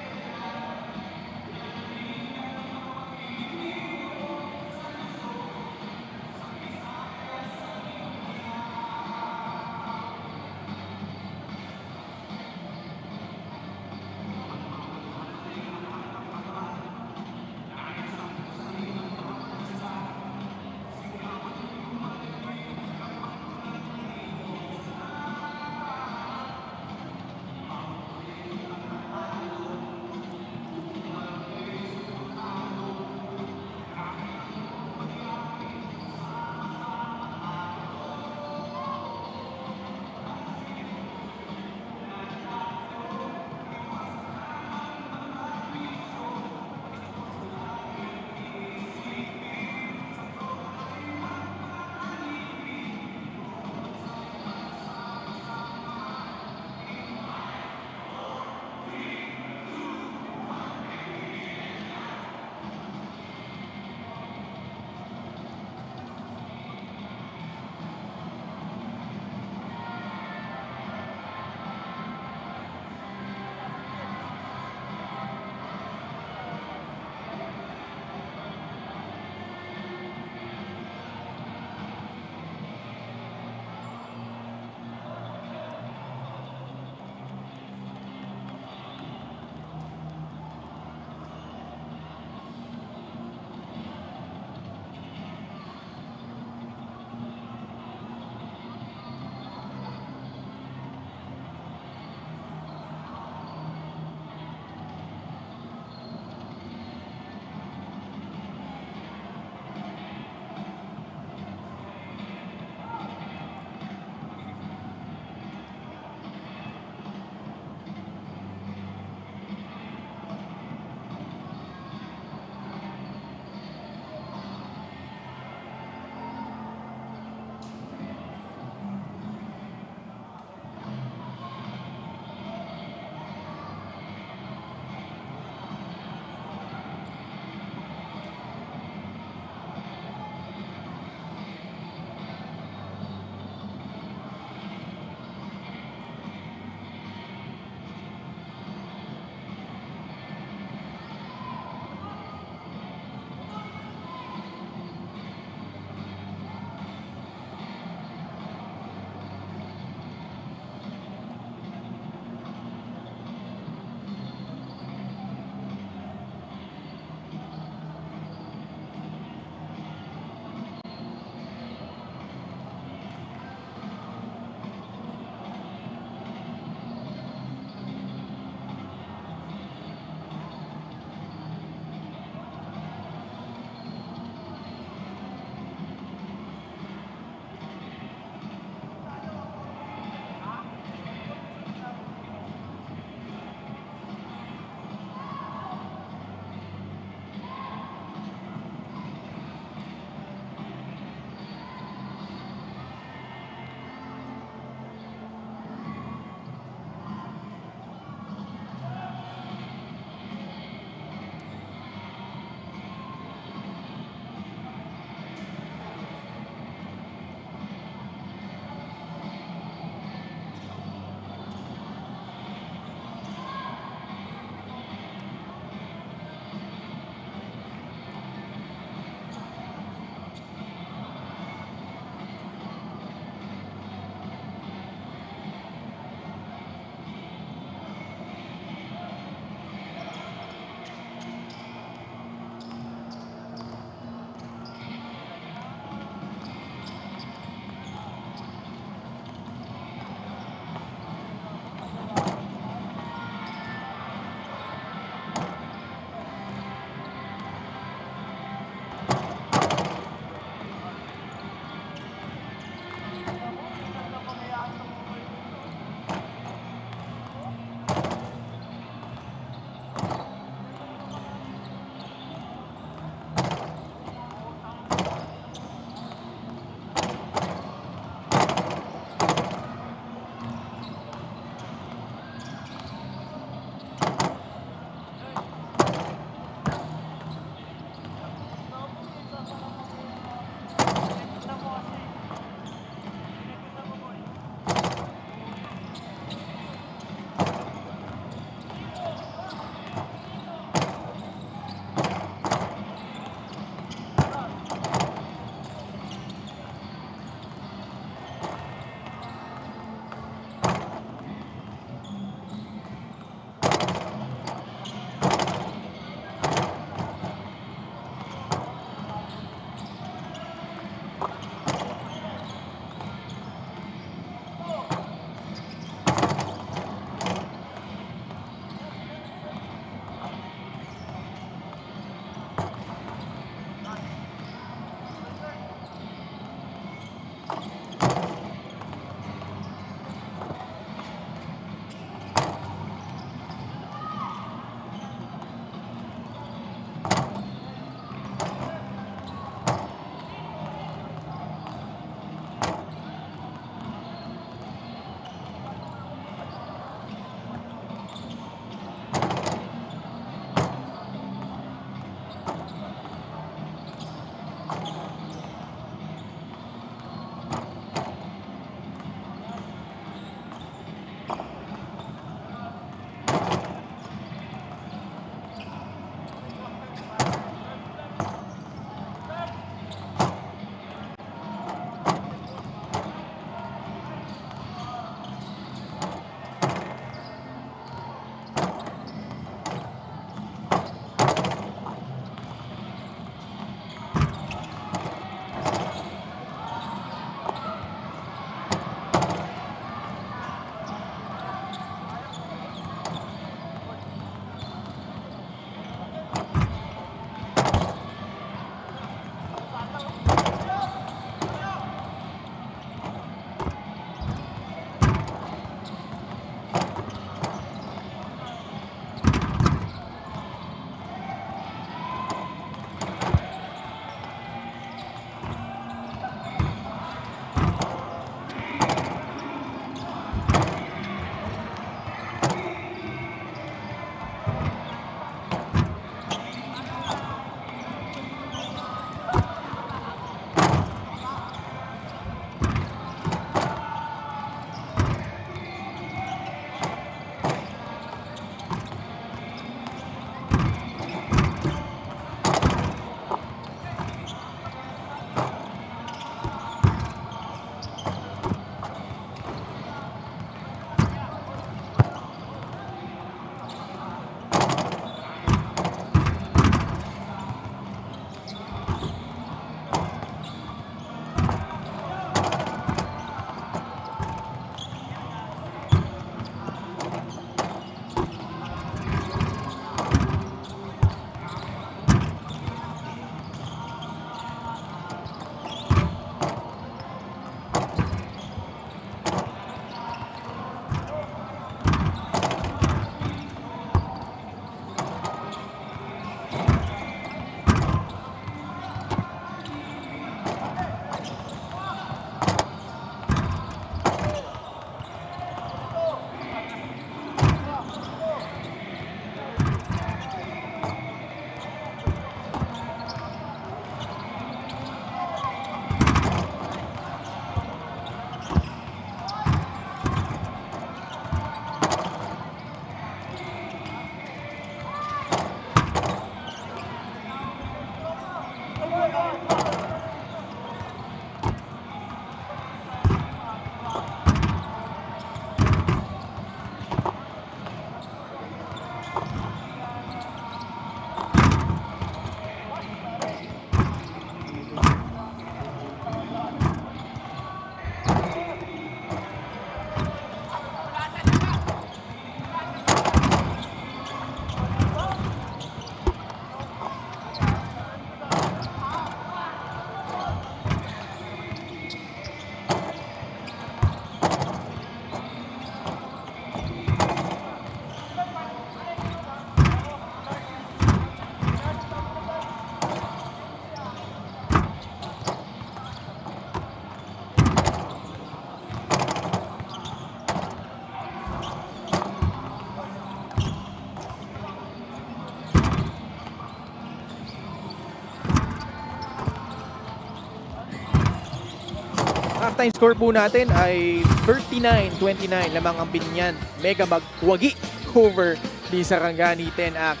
halftime score po natin ay 39-29 lamang ang Biñan. Mega magwagi over the Sarangani 10-act.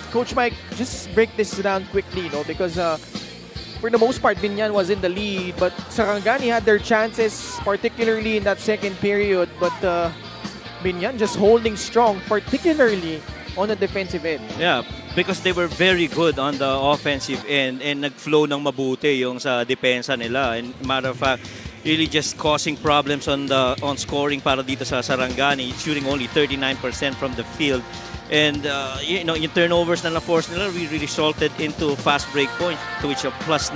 Coach Mike, just break this down quickly, no? Because for the most part, Biñan was in the lead, but Sarangani had their chances, particularly in that second period. But Biñan just holding strong, particularly on the defensive end. Yeah, because they were very good on the offensive end and nag-flow ng mabuti yung sa depensa nila. And matter of fact, really just causing problems on scoring para dito sa Sarangani, shooting only 39% from the field. And yung turnovers na na-force nila really resulted into fast break points, to which of +9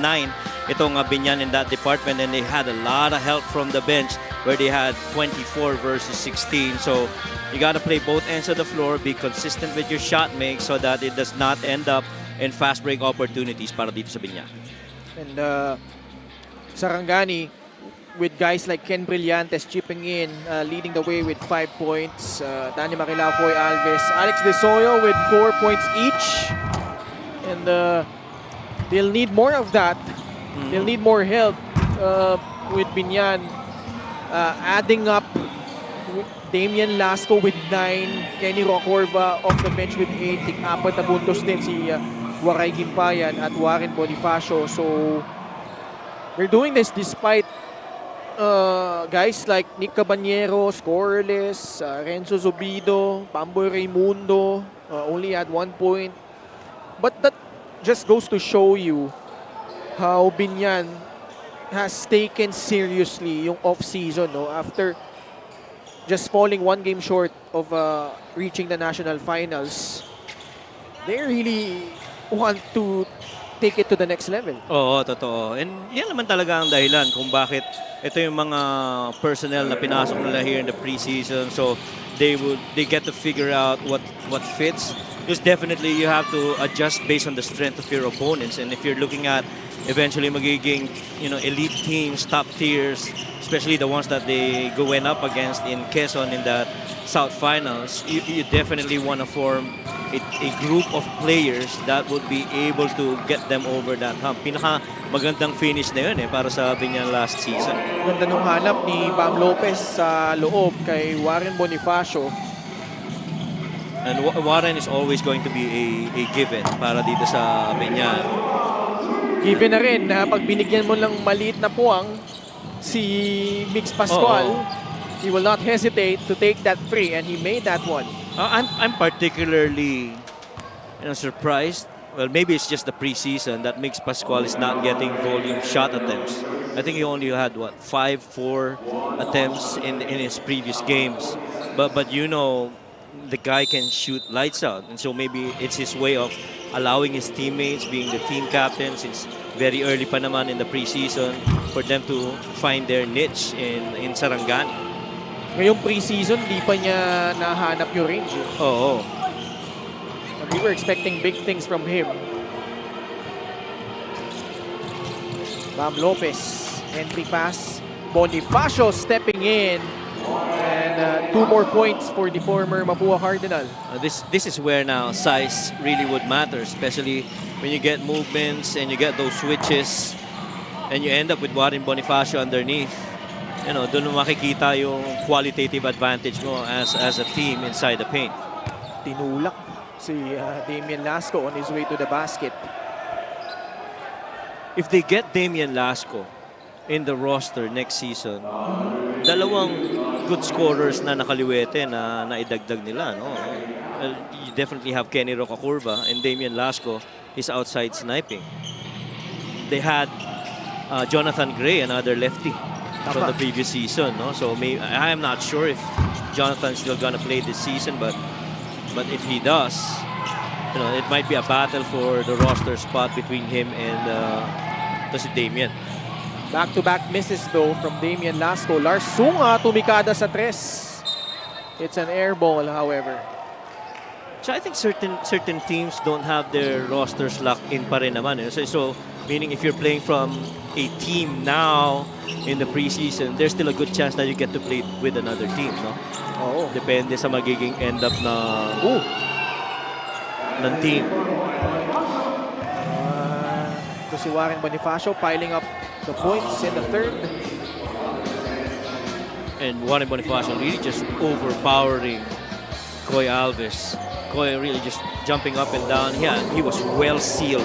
itong Biñan in that department, and they had a lot of help from the bench where they had 24 versus 16. So you got to play both ends of the floor, be consistent with your shot make so that it does not end up in fast break opportunities para dito sa Biñan. And Sarangani, with guys like Ken Brillantes chipping in, leading the way with 5 points. Danny Marilao, Koy Alves, Alex De Soyo with 4 points each. And they'll need more of that. They'll need more help with Biñan. Adding up Damian Lasco with 9, Kenny Rocorba off the bench with 8, tig-apat na puntos din si Waray Gimpayan at Warren Bonifacio. So they're doing this despite guys like Nick Caballero, scoreless, Renzo Zubido, Pamboy Raimundo only had 1 point. But that just goes to show you how Biñan has taken seriously yung off-season, no? After just falling 1 game short of reaching the national finals. They really want to take it to the next level. Oo, totoo. And yan naman talaga ang dahilan kung bakit ito yung mga personnel na pinasok nila here in the preseason. So they get to figure out what fits. Because definitely you have to adjust based on the strength of your opponents. And if you're looking at eventually magiging, elite teams, top tiers, especially the ones that they went up against in Quezon in the South Finals, you definitely want to form a group of players that would be able to get them over that hump. Pinaka magandang finish na yun para sa Biñan last season. Ganda nung hanap ni Bam Lopez sa loob kay Warren Bonifacio. And Warren is always going to be a given para dito sa Biñan. Given na rin na pag binigyan mo lang maliit na puwang si Mix Pascual, he will not hesitate to take that free, and he made that one. I'm particularly surprised. Well, maybe it's just the preseason that Mix Pascual is not getting volume shot attempts. I think he only had 4 attempts in his previous games. But the guy can shoot lights out, and so maybe it's his way of allowing his teammates, being the team captains, it's very early pa naman in the preseason, for them to find their niche in Sarangani. Ngayong preseason, di pa niya nahanap yung range. Oo. We were expecting big things from him. Bam Lopez, entry pass. Bonifacio stepping in. And 2 more points for the former Mapua Cardinal. This is where now size really would matter, especially when you get movements and you get those switches and you end up with Warren Bonifacio underneath. Doon mo makikita yung qualitative advantage mo as a team inside the paint. Tinulak si Damian Lasco on his way to the basket. If they get Damian Lasco in the roster next season, dalawang good scorers na nakaliwete na naidagdag nila, no? You definitely have Kenny Rocacorba, and Damian Lasco is outside sniping. They had Jonathan Gray, another lefty from the previous season, no? So I'm not sure if Jonathan's still gonna play this season, but if he does, it might be a battle for the roster spot between him and Damian. Back-to-back misses though from Damian Lasco. Lars Sunga tumikada sa 3. It's an air ball, however. So I think certain teams don't have their rosters locked in pa rin naman. So meaning if you're playing from a team now in the preseason, there's still a good chance that you get to play with another team, no? Oo. Depende sa magiging end up ng team. Ito si Warren Bonifacio piling up the points in the 3rd. And Warren Bonifacio really just overpowering Koy Alves. Koy really just jumping up and down. Yeah, he was well sealed,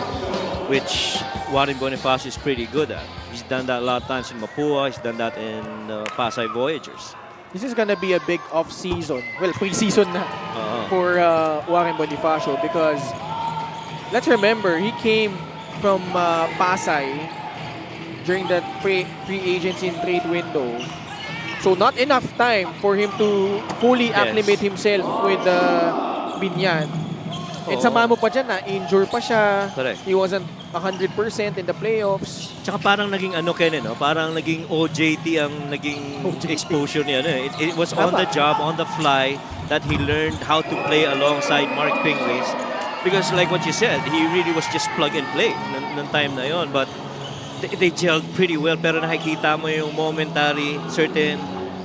which Warren Bonifacio is pretty good at. He's done that a lot of times in Mapua. He's done that in Pasay Voyagers. This is gonna be a big off-season. Well, pre-season na for Warren Bonifacio, because let's remember, he came from Pasay during that free agency and trade window. So not enough time for him to fully acclimate himself with Biñan. And Oo. sama mo pa dyan na injure pa siya. Correct. He wasn't 100% in the playoffs. Tsaka parang naging ano, Ken, no? Parang naging OJT ang naging exposure niya. No? It was on the job, on the fly, that he learned how to play alongside Mark Pingris. Because like what you said, he really was just plug and play ng time na yon. But they gelled pretty well. Pero nakikita mo yung momentary, certain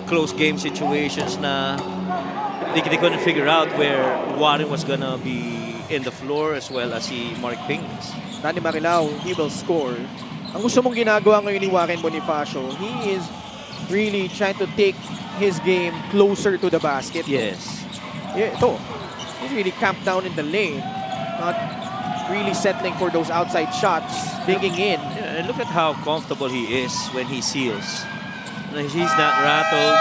close game situations na they couldn't figure out where Warren was gonna be in the floor as well as si Mark Pingris. Danny Marilao, he will score. Ang gusto mong ginagawa ngayon ni Warren Bonifacio, he is really trying to take his game closer to the basket. Yes. Yeah, ito. He's really camped down in the lane. Not really settling for those outside shots, digging in. Yeah, and look at how comfortable he is when he seals. He's not rattled.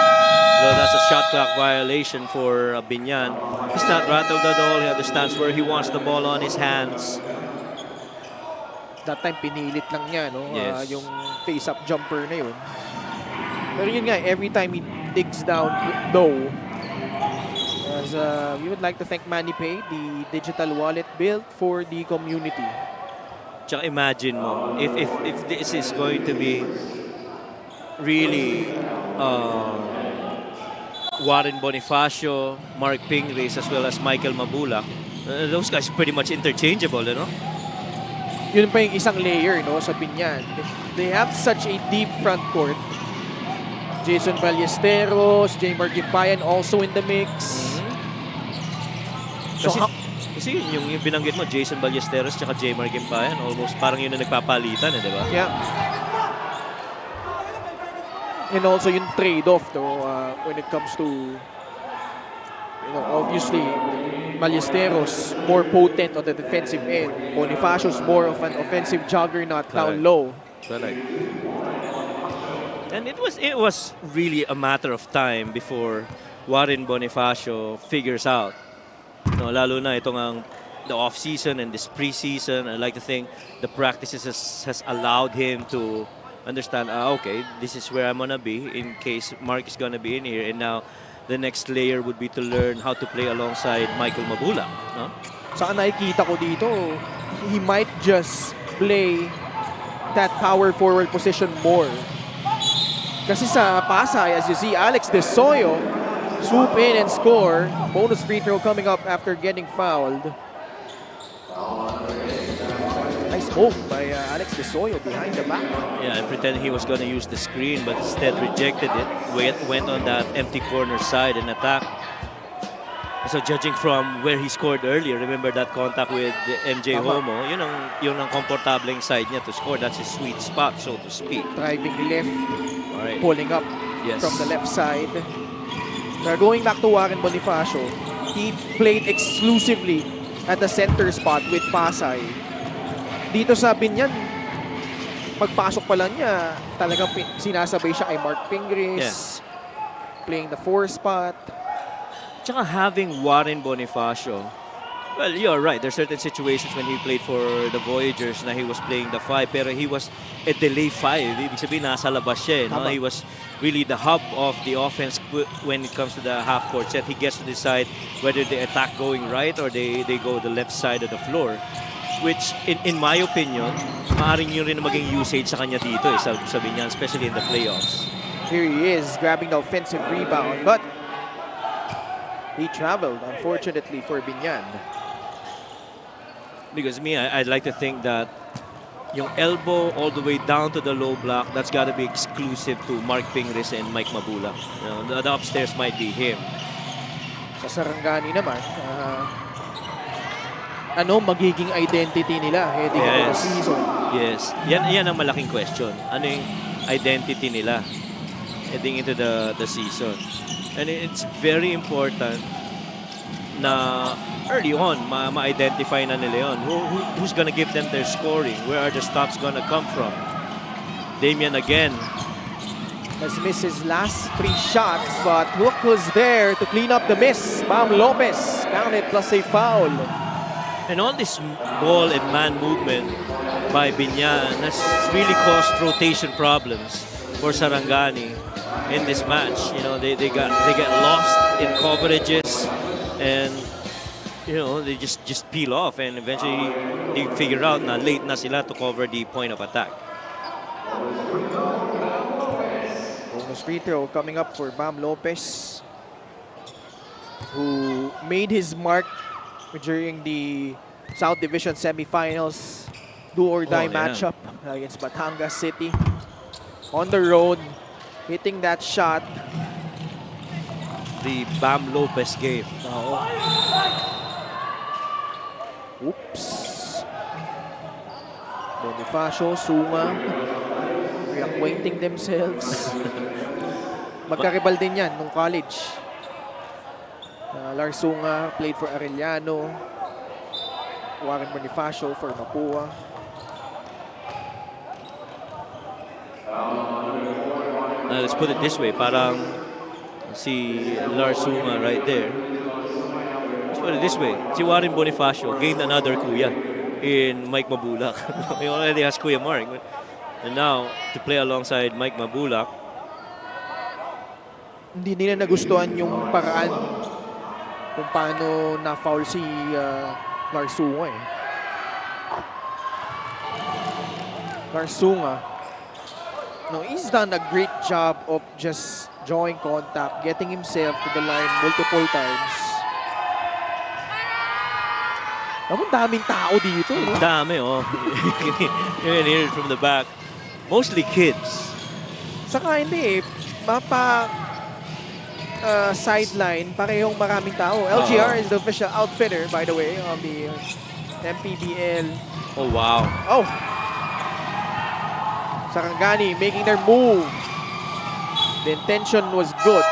Though that's a shot clock violation for Biñan. He's not rattled at all. He understands where he wants the ball on his hands. That time, pinilit lang niya, no? Yes. Yung face-up jumper na yun. Pero yun nga, every time he digs down low, as we would like to thank MannyPay, the digital wallet built for the community. Tsaka imagine mo, if this is going to be really Warren Bonifacio, Mark Pingris, as well as Michael Mabula, those guys pretty much interchangeable, you know? Yun pa yung isang layer, no, sa Biñan. They have such a deep front court. Jason Ballesteros, Jaymar Gimpayan also in the mix. So, Kasi yung binanggit mo, Jason Ballesteros tsaka Jaymar Gimpayan, almost parang yun na nagpapalitan, di ba? yeah. And also yung trade-off, though, when it comes to, obviously, Ballesteros more potent on the defensive end. Bonifacio's more of an offensive juggernaut down low. Correct. And it was really a matter of time before Warren Bonifacio figures out. No, lalo na itong the off-season and this pre-season. I like to think the practices has allowed him to understand, okay, this is where I'm gonna be in case Mark is gonna be in here. And now the next layer would be to learn how to play alongside Michael Mabula. No? Saka nakikita ko dito, he might just play that power forward position more. Kasi sa Pasay, as you see, Alex De Soyo swoop in and score. Bonus free throw coming up after getting fouled. Nice move by Alex De Soyo behind the back. Yeah, and pretended he was going to use the screen, but instead rejected it. Went on that empty corner side and attacked. So judging from where he scored earlier, remember that contact with MJ Tama. Homo, yun ang komportableng side niya to score. That's his sweet spot, so to speak. Driving left, All right. pulling up Yes. from the left side. Now going back to Warren Bonifacio, he played exclusively at the center spot with Pasay. Dito sa Biñan, pagpasok pa lang niya, talagang sinasabay siya kay Mark Pingris, playing the 4 spot. Tsaka having Warren Bonifacio, well, you're right. There's certain situations when he played for the Voyagers na he was playing the 5, pero he was a delay 5. Ibig sabihin, nasa labas siya. No? Tama. He was really the hub of the offense when it comes to the half-court set. He gets to decide whether they attack going right or they go the left side of the floor. Which, in my opinion, maaaring yun rin maging usage sa kanya dito sa Biñan, especially in the playoffs. Here he is, grabbing the offensive rebound, but he traveled, unfortunately, for Biñan. Because I'd like to think that yung elbow all the way down to the low block, that's got to be exclusive to Mark Pingris and Mike Mabula. The upstairs might be him. Sa Sarangani naman, ano magiging identity nila heading into the season? Yes. Yan ang malaking question. Ano yung identity nila heading into the season? And it's very important na early on, ma-identify na nila yun. Who's gonna give them their scoring? Where are the stops gonna come from? Damian again. Has missed his last 3 shots, but Hook was there to clean up the miss. Bam Lopez counted plus a foul. And all this ball and man movement by Biñan has really caused rotation problems for Sarangani in this match. They get lost in coverages, and you know, they just peel off, and eventually they figure out na late na sila to cover the point of attack. Bonus free throw coming up for Bam Lopez, who made his mark during the South Division semifinals do-or-die yeah. matchup against Batangas City. On the road, hitting that shot. The Bam Lopez game. Oo. Oops. Bonifacio, Sunga, reacquainting themselves. Magkaribal din yan nung college. Lars Sunga played for Arellano. Warren Bonifacio for Mapua. Let's put it this way, parang si Lars Sunga right there. Let's put it this way, si Warren Bonifacio gained another kuya in Mike Mabulak. He already has Kuya Mark. And now, to play alongside Mike Mabulak. Hindi nila nagustuhan yung paraan kung paano na-foul si Lars Sunga eh. Lars Sunga, no, he's done a great job of just drawing contact, getting himself to the line multiple times. Ang daming tao dito. No? Dami, oh. You can hear it from the back. Mostly kids. Saka hindi eh. Mapa sideline, parehong maraming tao. LGR is the official outfitter, by the way, of the MPBL. Oh, wow. Oh! Sarangani making their move. The intention was good.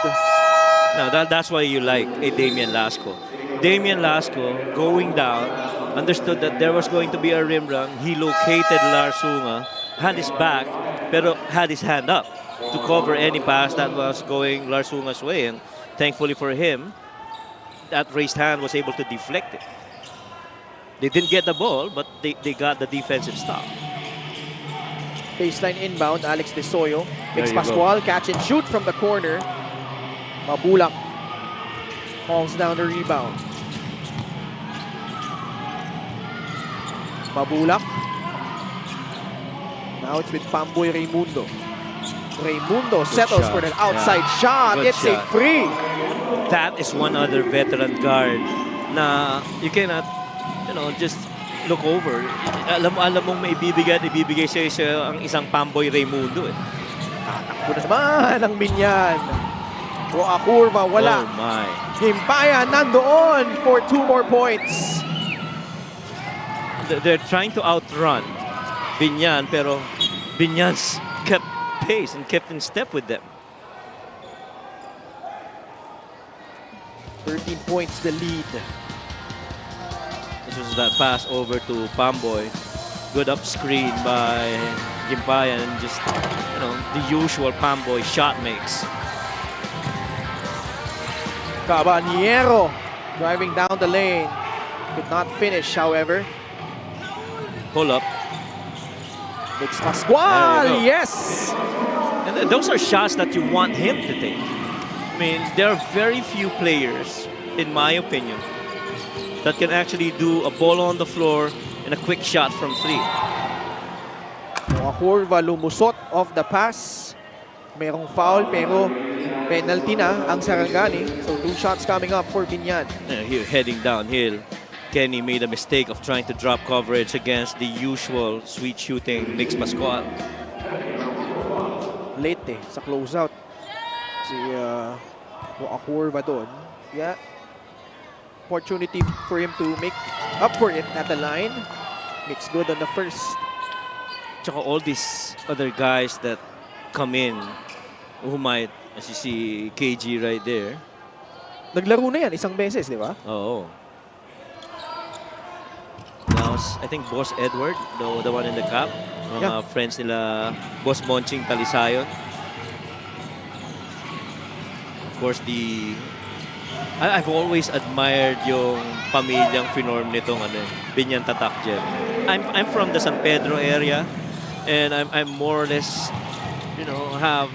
Now, that's why you like Damian Lasco. Damian Lasco going down, understood that there was going to be a rim run. He located Lars Sunga, had his back, pero had his hand up to cover any pass that was going Lars Sunga's way. And thankfully for him, that raised hand was able to deflect it. They didn't get the ball, but they got the defensive stop. Baseline inbound, Alex De Soyo. There Mix you go. Pascual, catch and shoot from the corner. Mabulak hauls down the rebound. Mabulak. Now it's with Pamboy Raimundo. Raimundo settles shot. for an outside shot. Good It's shot. a free. That is one other veteran guard na you cannot, you know, just look over. Alam mong may ibibigay sa'yo ang isang Pamboy Raimundo eh. Tatakbo na naman ang Biñan. Kurva, wala. Oh my. Gimpaya nandoon for 2 more points. They're trying to outrun Biñan, pero Biñan's kept pace and kept in step with them. 13 points the lead. This was that pass over to Pamboy. Good up screen by Gimpaya, and just, you know, the usual Pamboy shot makes. Caballero driving down the lane. Could not finish, however. Pull up. Mix There Pascual, you go. yes! And those are shots that you want him to take. I mean, there are very few players, in my opinion, that can actually do a ball on the floor and a quick shot from 3. Kurva lumusot off the pass. Merong foul pero penalty na ang Sarangani. So 2 shots coming up for Biñan. Here, heading downhill, Kenny made a mistake of trying to drop coverage against the usual sweet shooting Mix Pascual. Late sa closeout. Si Kurva doon. Yeah. Opportunity for him to make up for it at the line. Makes good on the first. Tsaka all these other guys that come in who might, as you see KG right there. Naglaro na yan isang beses, di ba? Oh. Now, I think Boss Edward, the one in the cap, mga Yeah. friends nila Boss Monching Talisayon. Of course, I've always admired yung pamilyang finorm nitong Biñan Tatak Gem. I'm from the San Pedro area, and I'm more or less, you know, have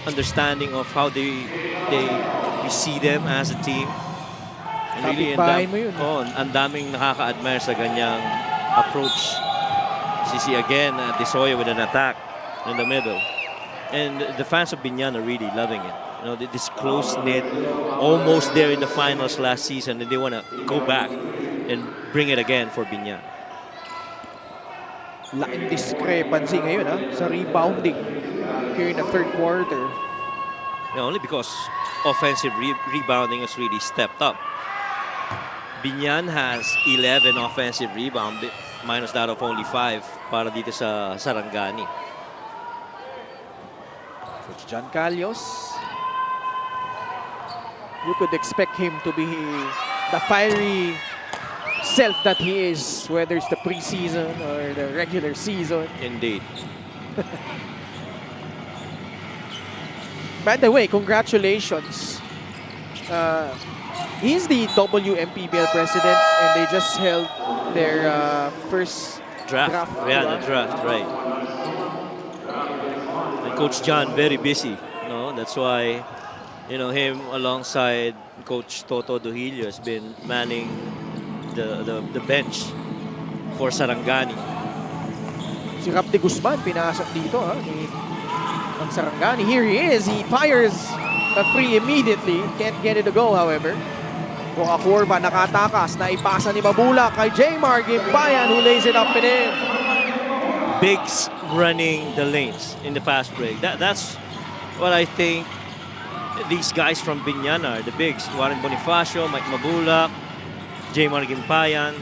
understanding of how we see them as a team. Really, Kapitbahay mo yun. ang daming nakaka-admire sa ganyang approach. See again, Desoya with an attack in the middle. And the fans of Biñan are really loving it. You know, this close-knit, almost there in the finals last season, and they want to go back and bring it again for Biñan. Laking discrepancy ngayon sa rebounding here in the third quarter. Only because offensive rebounding has really stepped up. Biñan has 11 offensive rebound, minus that of only 5 para dito sa Sarangani. Coach John Calios. You could expect him to be the fiery self that he is, whether it's the preseason or the regular season. Indeed. By the way, congratulations. He's the WMPBL president, and they just held their first draft. Yeah, the draft, right. And Coach John, very busy. That's why, him alongside Coach Toto Duhilio has been manning the bench for Sarangani. Si Rapti Guzman, pinasok dito ng Sarangani. Here he is. He fires a free immediately. Can't get it to go, however. Corva nakatakas, naipasa ni Mabula kay J-Mar Gimbayan, who lays it up and in. Bigs running the lanes in the fast break. That's what I think these guys from Biñan are, the bigs. Warren Bonifacio, Mike Mabula, J-Mar Gimbayan.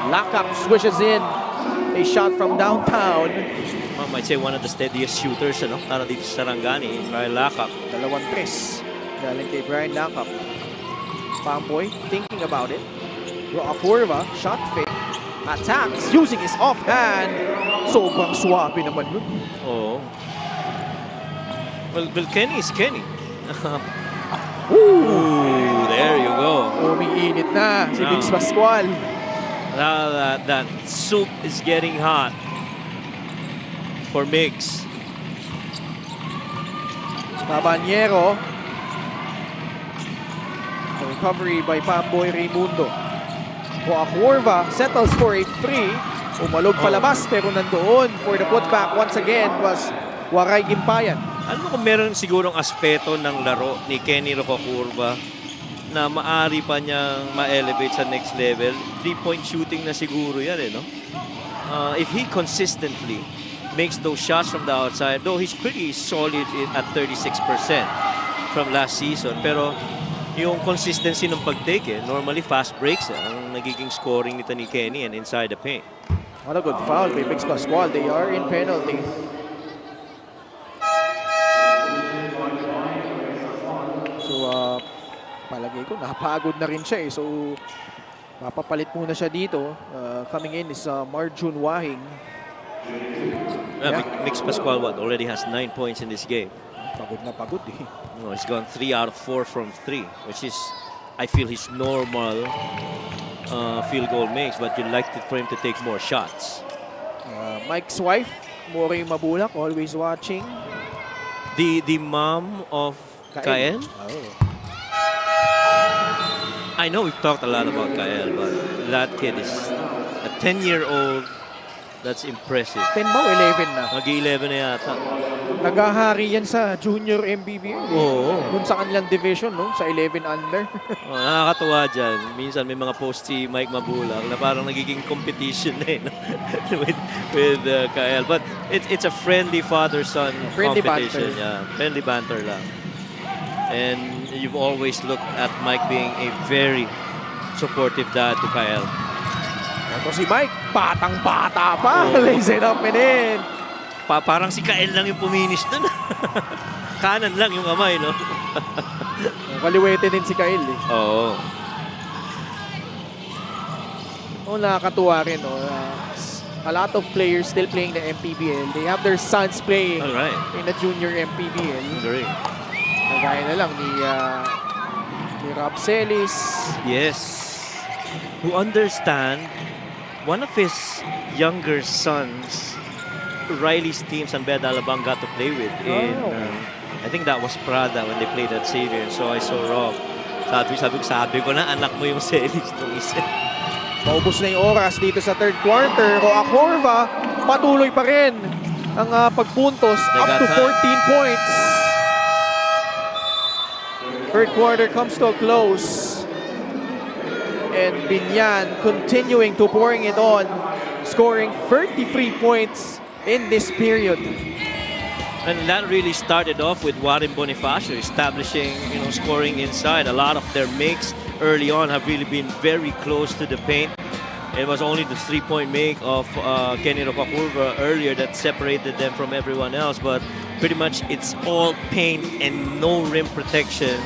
Lakap swishes in a shot from downtown. I might say one of the steadiest shooters para dito sa Sarangani, Kyle Lakap. 2-3 galing kay Brian Lakap. Pamboy thinking about it. Corva, shot fake, attacks using his offhand. Sobrang swabe naman nun. Oh. Well, Kenny is Kenny. Ooh, there you go. Umiinit na si Vince Pascual. Now that soup is getting hot for Migs. Caballero. Recovery by Pamboy Raimundo. Corva settles for a free. Umalog palabas pero nandoon for the putback once again was Waray Gimpayan. Alam mo kung meron sigurong aspeto ng laro ni Kenny Rocacorva na maari pa niyang ma-elevate sa next level, 3-point shooting na siguro yan if he consistently makes those shots from the outside, though he's pretty solid at 36% from last season, pero yung consistency ng pag-take normally fast breaks ang nagiging scoring nito ni Kenny and inside the paint. What a good foul by Vince Pascual. They are in penalty. So, palagay ko, napagod na rin siya So, mapapalit muna siya dito. Coming in is Marjun Wahing. Mix Pascual already has 9 points in this game. Pagod na pagod He's gone 3 out of 4 from 3, which is, I feel, his normal field goal makes, but you'd like for him to take more shots. Mike's wife, Mori Mabulak, always watching. The mom of Kael? Oh. I know we've talked a lot about Kael, but that kid is a 10-year-old. That's impressive. 10 ba o 11 na? Mag-11 na yata. Nagahari yan sa junior MPBL. Oo. Dun sa kanilang division, sa 11 under. Nakakatuwa dyan. Minsan may mga post si Mike Mabulang na parang nagiging competition with Kael. But it's a friendly father-son competition. Banter. Yeah, friendly banter lang. And you've always looked at Mike being a very supportive dad to Kael. Ito si Mike, batang-bata pa. Lays it up and in. Parang si Kael lang yung puminis dun. Kanan lang yung kamay, Kaliwete din si Kael Oo. Nakakatuwa rin. A lot of players still playing the MPBL. They have their sons playing in the junior MPBL. Agree. Kagaya na lang ni Rob Celis. Yes. Who understand one of his younger sons, Riley's team, San Beda Alabang, got to play with in, I think that was Prada when they played at Xavier. So I saw Rob Sabi ko na, anak mo yung Celis itong isa. Maubos na yung oras dito sa third quarter. Roacorva, patuloy pa rin ang pagpuntos up to 14 points. Third quarter comes to a close. And Biñan continuing to pouring it on, scoring 33 points in this period. And that really started off with Warren Bonifacio establishing, scoring inside. A lot of their makes early on have really been very close to the paint. It was only the three-point make of Kenny Rocakurva earlier that separated them from everyone else. But pretty much it's all paint and no rim protection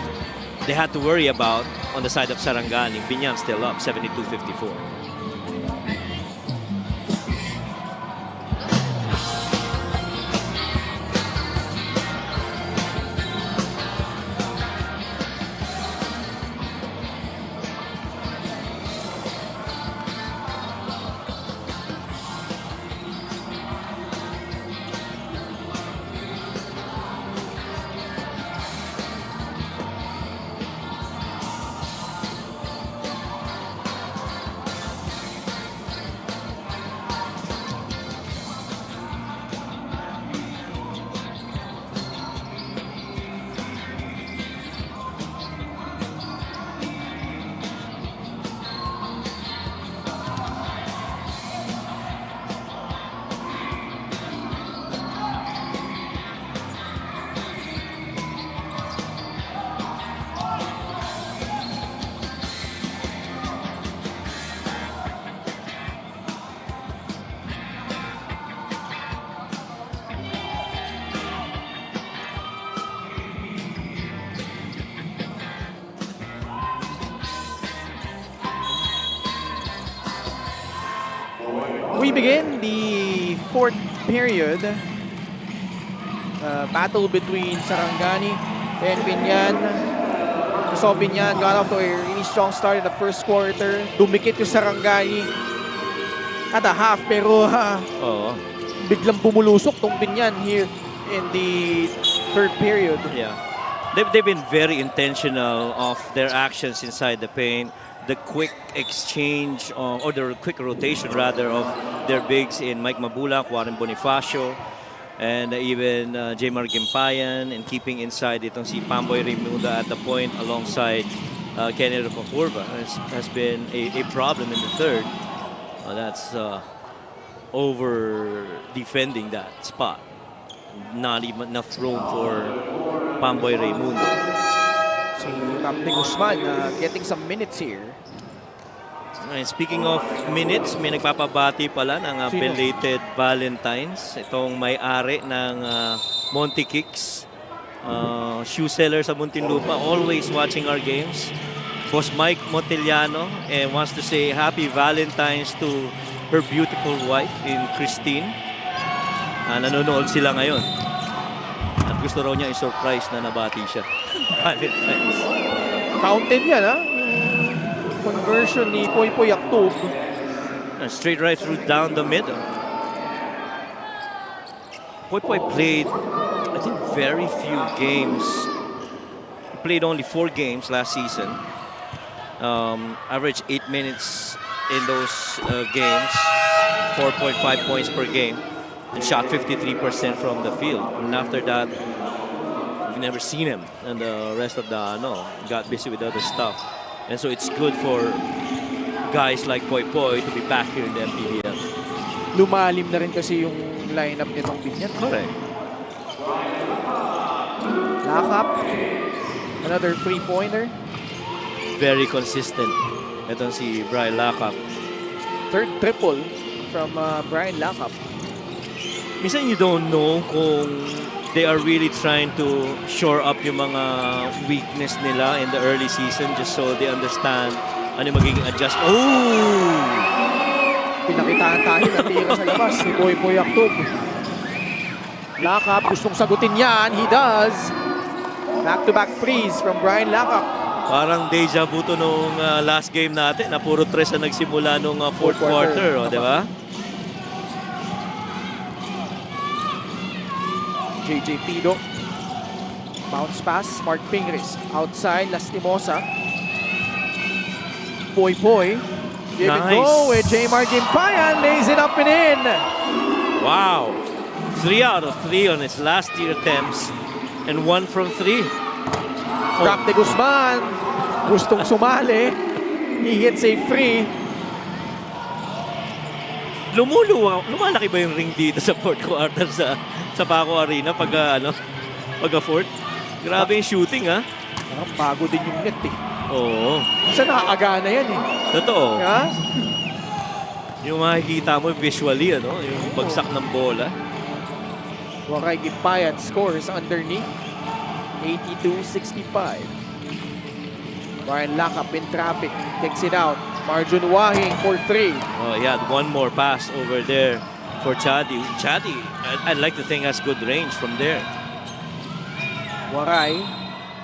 they had to worry about on the side of Sarangani. Biñan still up, 72-54. We begin the fourth period. Battle between Sarangani and Biñan. We saw Biñan got off to a really strong start in the first quarter. Dumikit yung Sarangani at a half, pero biglang bumulusok tong Biñan here in the third period. Yeah. They've been very intentional of their actions inside the paint. The quick exchange or the quick rotation rather of their bigs in Mike Mabulak, Warren Bonifacio, and even Jmar Gimpayan, and keeping inside itong si Pamboy Raimundo at the point alongside Kenny Rocakurva has been a problem in the third. That's over defending that spot. Not even enough room for Pamboy Raimundo. Si Ramde Guzman getting some minutes here. And speaking of minutes, may nagpapabati pala ng belated Valentine's. Itong may-ari ng Monte Kicks, shoe seller sa Muntinlupa, always watching our games. Boss Mike Motiliano wants to say happy Valentine's to her beautiful wife in Christine. Nanonood sila ngayon. At gusto raw niya i-surprise na nabati siya. Valentine's. Counted yan, ha? Conversion ni Poy Poy Aktub. Straight right through down the middle. Poy Poy played, I think, very few games. He played only 4 games last season. Averaged 8 minutes in those games. 4.5 points per game. And shot 53% from the field. And after that, we've never seen him. And the rest of the, got busy with other stuff. And so it's good for guys like Poy Poy to be back here in the MPBL. Lumalim na rin kasi yung lineup nitong Biñan. Correct. Lakap. Another three-pointer. Very consistent. Itong si Brian Lakap. Third triple from Brian Lakap. Minsan you don't know kung they are really trying to shore up yung mga weakness nila in the early season just so they understand ano yung magiging adjust. Oh! Pinakitaan tayo ng tira sa labas ni Poy Poy Aktub. Lakap, gustong sagutin yan. He does. Back-to-back freeze from Brian Lakap. Parang deja vu to nung last game natin na puro 3 na nagsimula nung fourth quarter. Di ba? JJ Pido. Bounce pass, Mark Pingris. Outside, Lastimosa. Poy Poy. Give it Nice. go with J-Mar Gimpayan. Lays it up and in. Wow. 3 out of 3 on his last 3 attempts. And 1 from 3. Rap de Guzman. Gustong sumali. He hits a free. Lumalaki ba yung ring dito sa fourth quarter sa Paco Arena pagka fourth? Grabe yung shooting, ha? Parang bago din yung net eh. Oo. Isa nakakagana yan eh. Totoo. Ha? Yung makikita mo visually, yung bagsak ng bola. Waray Gimpayan scores underneath. 82-65. Ryan Lakap in traffic. Kicks it out. Marjun Wahing for 3. Oh, he had one more pass over there for Chadi. Chadi, I'd like to think has good range from there. Waray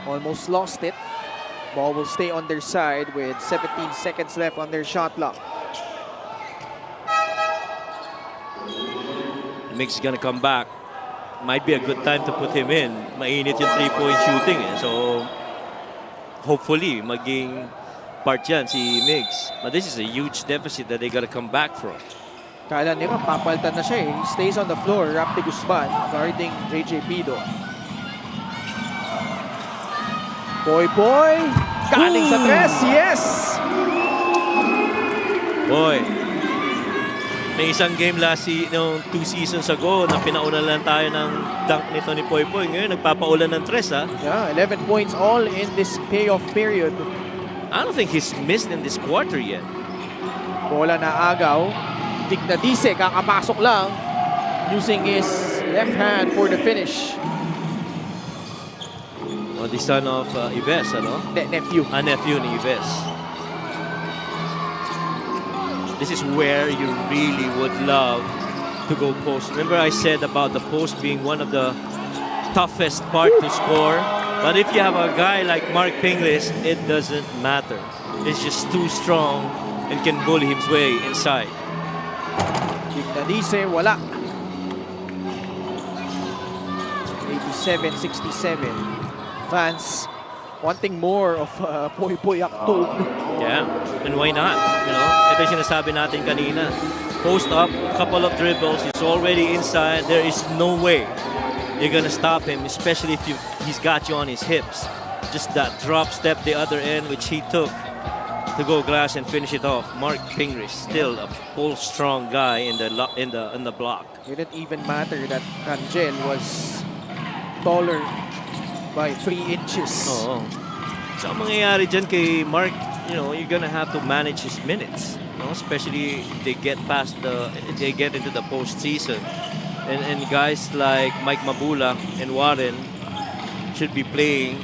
almost lost it. Ball will stay on their side with 17 seconds left on their shot clock. Mick's gonna come back. Might be a good time to put him in. Mainit yung 3-point shooting eh. So, hopefully, maging part yan si Migs. But this is a huge deficit that they gotta come back from. Kala nila papalitan na siya eh. He stays on the floor. Rap de Guzman guarding JJ Pido. Boy Boy. Galing sa tres. Yes! Boy, may isang game nung 2 seasons ago na pinauna lang tayo ng dunk nito ni Poy Poy. Ngayon, nagpapaulan ng tres, ha? Yeah, 11 points all in this payoff period. I don't think he's missed in this quarter yet. Bola na agaw. Dignadice, kakapasok lang. Using his left hand for the finish. Oh, the son of Ives, Nephew. Nephew ni Ives. This is where you really would love to go post. Remember I said about the post being one of the toughest part to score? But if you have a guy like Mark Pinglis, it doesn't matter. He's just too strong and can bully his way inside. Dignadice, wala. 87-67. Fans wanting more of Poy Poy Aktob. Yeah, and why not? Ito yung sinasabi natin kanina. Post up, couple of dribbles, he's already inside. There is no way you're gonna stop him, especially if he's got you on his hips. Just that drop step the other end, which he took to go glass and finish it off. Mark Pingris, still a full strong guy in the block. It didn't even matter that Rangel was taller by 3 inches. Oo. So, ang mangyayari dyan kay Mark, you're gonna have to manage his minutes. Especially if they get into the postseason. And guys like Mike Mabula and Warren should be playing,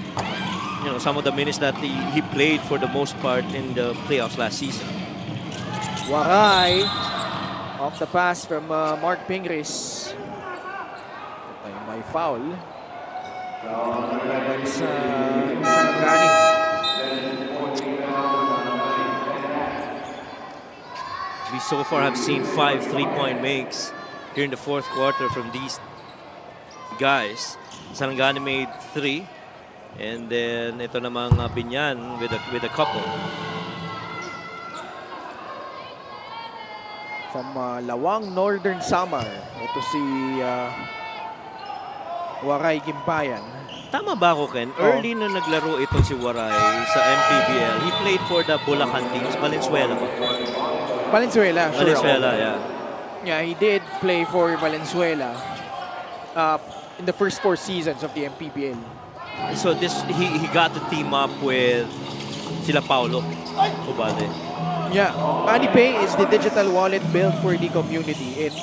some of the minutes that he played for the most part in the playoffs last season. Waray off the pass from Mark Pingris. Ay, may foul. Laban sa Sarangani. We so far have seen 5 3-point makes here in the fourth quarter from these guys. Sarangani made 3. And then ito namang Biñan with a couple. From Lawang, Northern Samar. Ito si Waray Gimpayan. Tama ba ako, Ken? Early na naglaro ito si Waray sa MPBL. He played for the Bulacan teams. Valenzuela ba? Valenzuela, sure. Valenzuela, yeah. Yeah, he did play for Valenzuela in the first 4 seasons of the MPBL. So he got to team up with sila Paulo Ubade. Yeah, MoneyPay is the digital wallet built for the community. And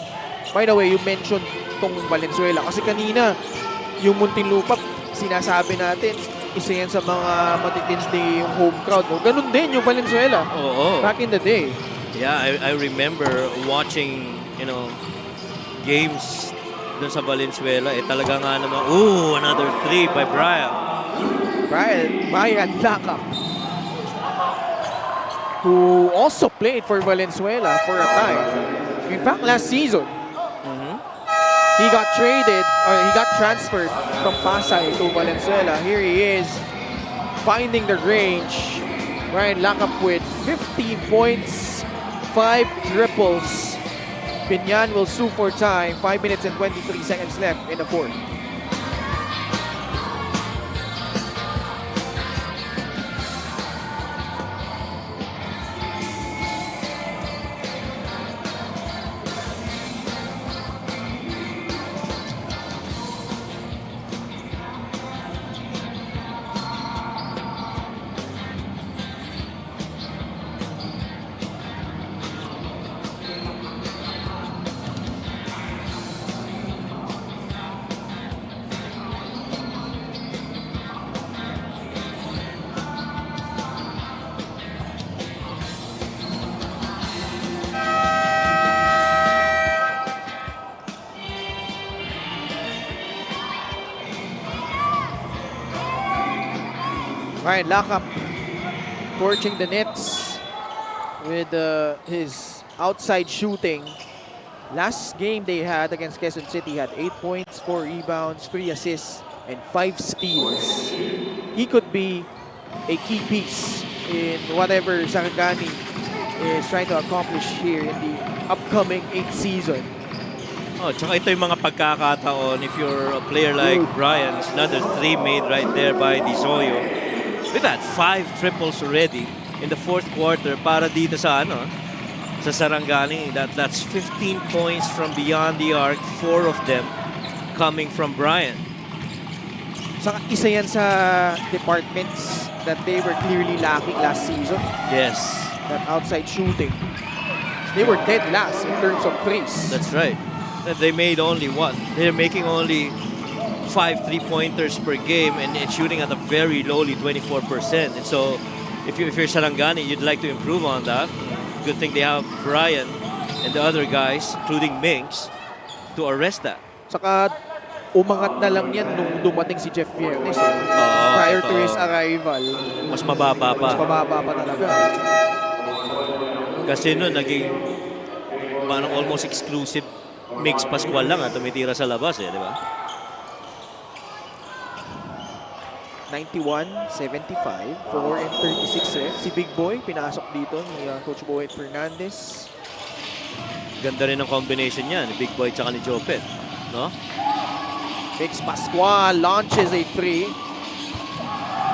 by the way, you mentioned tong Valenzuela kasi kanina yung Muntinlupa, sinasabi natin, isa yan sa mga matitindi yung home crowd. No? Ganun din yung Valenzuela. Back in the day. Yeah, I remember watching, games dun sa Valenzuela. Talaga nga naman, another 3 by Brian Lakap, who also played for Valenzuela for a time. In fact, last season, he got transferred from Pasay to Valenzuela. Here he is, finding the range. Brian Lakap with 15 points, 5 triples. Biñan will sue for time. 5 minutes and 23 seconds left in the fourth. Ryan Lakap torching the nets with his outside shooting. Last game they had against Quezon City had 8 points, 4 rebounds, 3 assists, and 5 steals. He could be a key piece in whatever Sarangani is trying to accomplish here in the upcoming 8th season. Oh, tsaka ito yung mga pagkakataon. If you're a player like Brian, it's another 3 made right there by Dizoyo. We've had 5 triples already in the fourth quarter para dito sa sa Sarangani. That's 15 points from beyond the arc, 4 of them coming from Brian. Saka isa yan sa departments that they were clearly lacking last season. Yes. That outside shooting. They were dead last in terms of threes. That's right. They made only what? They're making only 5 3-pointers per game and it's shooting at a very lowly 24%. And so if you're Sarangani, you'd like to improve on that. Good thing they have Brian and the other guys, including Minks, to arrest that. Saka umangat na lang yan nung dumating si Jeff Viernes. Prior to his arrival. Mas mababa pa. Mas mababa pa talaga. Kasi noon naging parang almost exclusive Mix Pascual lang tumitira sa labas di ba? 91-75, 4 and 36 left. Si Big Boy, pinasok dito ni Coach Boyd Fernandez. Ganda rin ang combination niya ni Big Boy tsaka ni Jopet, no? Mix Pascual launches a 3.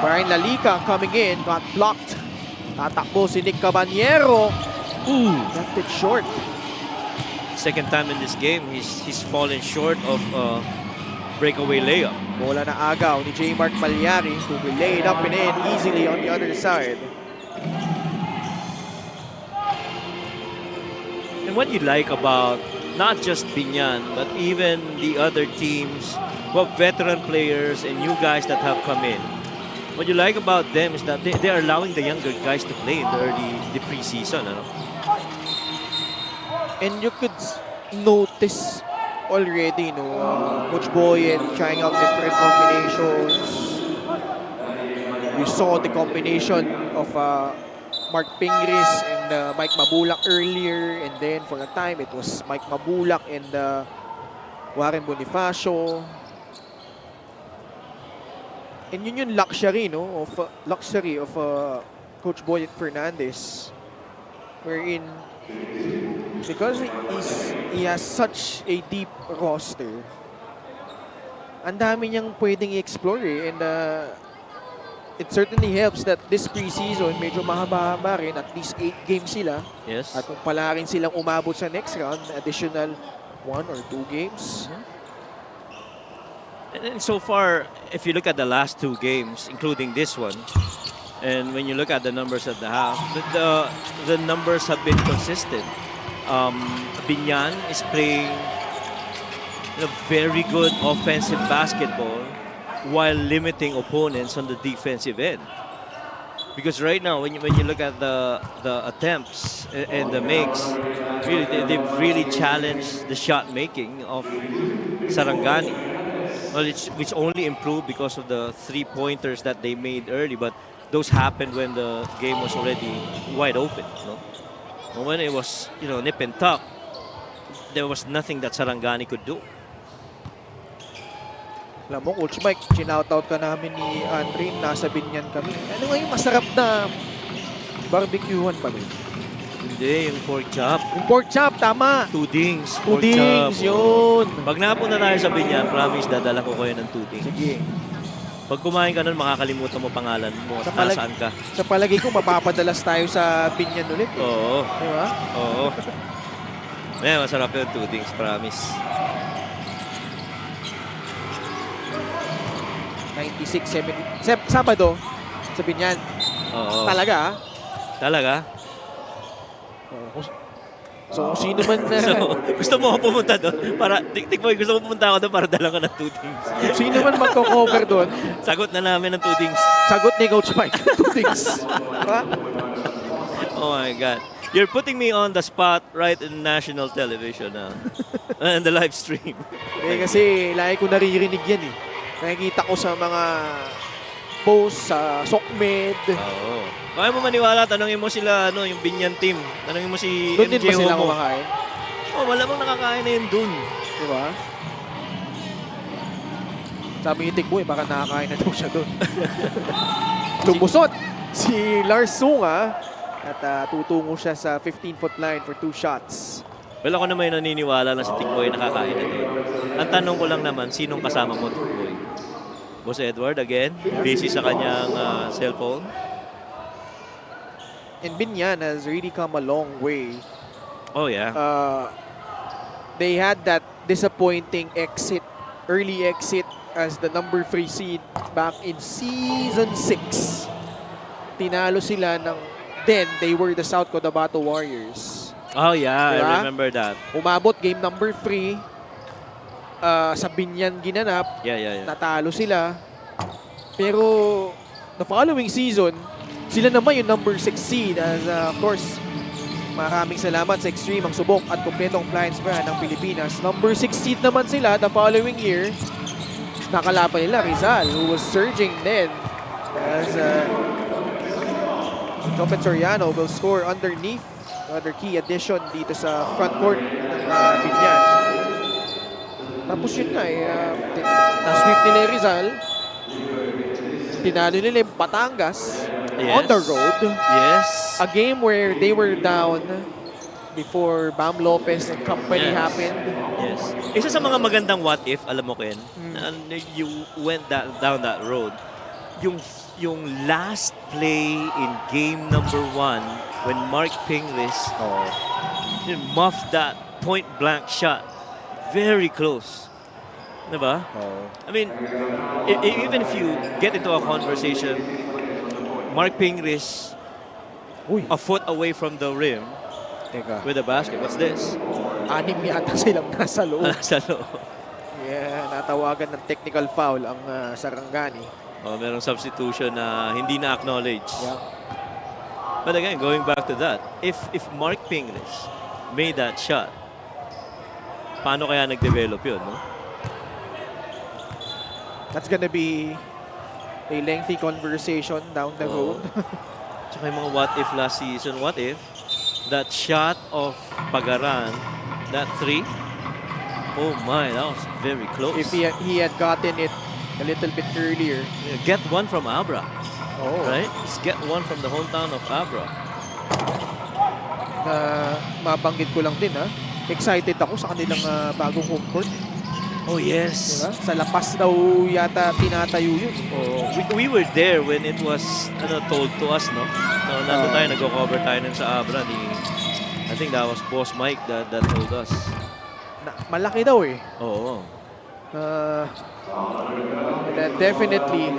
Brian Lalica coming in, got blocked. Tatakbo si Nick Caballero. Left it short. Second time in this game, he's fallen short of breakaway layup. Bola na agaw ni J. Mark Malyari who will lay it up and in easily on the other side. And what you like about not just Biñan, but even the other teams, well, veteran players and new guys that have come in. What you like about them is that they are allowing the younger guys to play in the preseason. And you could notice already, Coach Boyd trying out different combinations. You saw the combination of Mark Pingris and Mike Mabulak earlier, and then for a time it was Mike Mabulak and Warren Bonifacio. And yun yung luxury, of Coach Boyd Fernandez, wherein because he has such a deep roster, ang dami niyang pwedeng i-explore and it certainly helps that this preseason medyo mahaba-haba rin, at least 8 games sila. Yes. At kung pala rin silang umabot sa next round, additional 1 or 2 games. And so far, if you look at the last 2 games, including this one, and when you look at the numbers at the half, the numbers have been consistent. Biñan is playing very good offensive basketball while limiting opponents on the defensive end. Because right now, when you look at the attempts and the makes, really they've really challenged the shot making of Sarangani. Well, which only improved because of the 3-pointers that they made early, but those happened when the game was already wide open. When it was nip and tuck, there was nothing that Sarangani could do. Alam mo, Coach Mike, chinoutout ka namin ni Andre, nasa Biñan kami. Ano nga yung masarap na Barbecuehan pa rin. Hindi, yung pork chop. Yung pork chop, tama. Tudings. Pork Pudings, chop. yun. Pag napunta tayo sa Biñan, promise, dadala ko kayo ng tudings. Sige. Pag kumain ka nun, makakalimutan mo pangalan mo at nasaan ka. Sa palagi ko, mapapadalas tayo sa Biñan ulit. Oo. Di ba? Oo. May masarap yung tudings, promise. 96, 70. Sabado, sa Biñan. Oo. Talaga, ah. Talaga? So, kung sino man na... So, gusto mo ako pumunta doon? Para, mo, gusto mo pumunta ako doon para dala ka ng tudings. Kung sino man magko-cover doon, Sagot na namin ng tudings. sagot ni Coach Mike. Things. Diba? Oh my God. You're putting me on the spot right in national television now. And the live stream. Kasi lagi ko naririnig yan eh. Nakikita ko sa mga posts sa SOCMED. Oo. Kaya mo maniwala, tanongin mo sila, yung Biñan team. Tanongin mo si Doon din ba MJ sila Homo. kumakain? Oh, malamang nakakain na yun dun. Diba? Sabi ni Tikboy, baka nakakain na daw siya doon. Lumusot si Lars Sunga at tutungo siya sa 15-foot line for 2 shots. Well, ako naman yung naniniwala na si Tikboy nakakain na doon. Ang tanong ko lang naman, sinong kasama mo, Tikboy? Boss Edward, again, busy sa kanyang cellphone. And Biñan has really come a long way. Oh, yeah. They had that disappointing early exit as the number 3 seed back in Season 6. Tinalo sila ng, then they were the South Cotabato Warriors. Oh, yeah. Diba? I remember that. Umabot game number 3. Sa Biñan ginanap. Yeah. Natalo sila. Pero the following season, sila naman yung number 6 seed as of course, maraming salamat sa Extreme, ang subok at kompletong appliance brand ng Pilipinas. Number 6 seed naman sila the following year. Nakalaban nila Rizal, who was surging then as Jopet Soriano will score underneath. Another key addition dito sa front court ng Biñan. Tapos yun nga na-sweep nila yung Rizal. Tinalo nila yung Batangas on the road. Yes. A game where they were down before Bam Lopez and company happened. Yes. Isa sa mga magandang what if, alam mo Ken, and you went down that road. Yung last play in game number 1 when Mark Pinglis muffed that point blank shot. Very close. Diba? I mean, even if you get into a conversation, Mark Pingris a foot away from the rim with a basket. What's this? 6 yata silang nasa loob. Sa loob. Yeah, natawagan ng technical foul ang Sarangani. Oh, merong substitution na hindi na-acknowledge. Yeah. But again, going back to that, if Mark Pinglis made that shot, paano kaya nag-develop yun, no? That's gonna be a lengthy conversation down the road. Tsaka yung mga what if last season, what if that shot of Pagaran, that 3, oh my, that was very close. If he had gotten it a little bit earlier. Yeah, get one from Abra, right? Oh. Just get one from the hometown of Abra. Mabanggit ko lang din excited ako sa kanilang bagong home court. Oh yes. Diba? Sa Lapas daw yata tinatayo yun. Oh, we were there when it was told to us, no? So, nandun tayo, nag-cover tayo nun sa Abra. I think that was Boss Mike that told us. Malaki daw eh. Oo. And definitely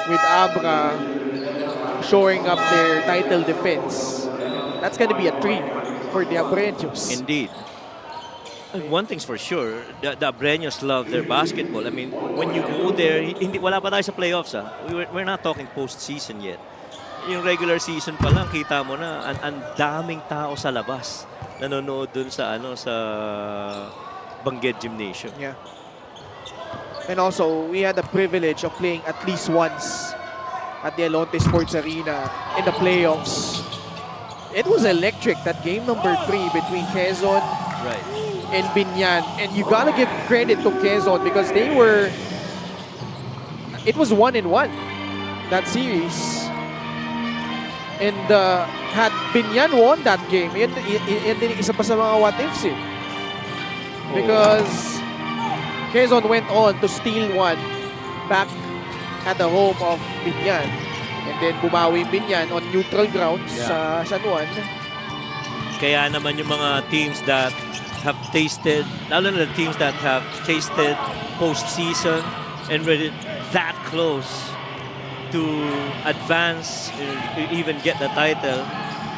with Abra showing up their title defense, that's gonna be a treat for the Abreños. Indeed. One thing's for sure, the Abreños love their basketball. I mean, when you go there, wala pa tayo sa playoffs. We're not talking postseason yet. Yung regular season pa lang, kita mo na ang daming tao sa labas. Nanonood dun sa sa Bangged Gymnasium. Yeah. And also, we had the privilege of playing at least once at the Alonte Sports Arena in the playoffs. It was electric, that game number 3 between Quezon and Biñan. And you gotta give credit to Quezon because it was 1-1, that series. And had Biñan won that game, yun din isa pa sa mga what ifs eh. Because Quezon went on to steal one back at the home of Biñan. And then bumawi Biñan on neutral grounds sa San Juan. Kaya naman yung mga teams that have tasted, lalo na the teams that have tasted postseason and were that close to advance, even get the title,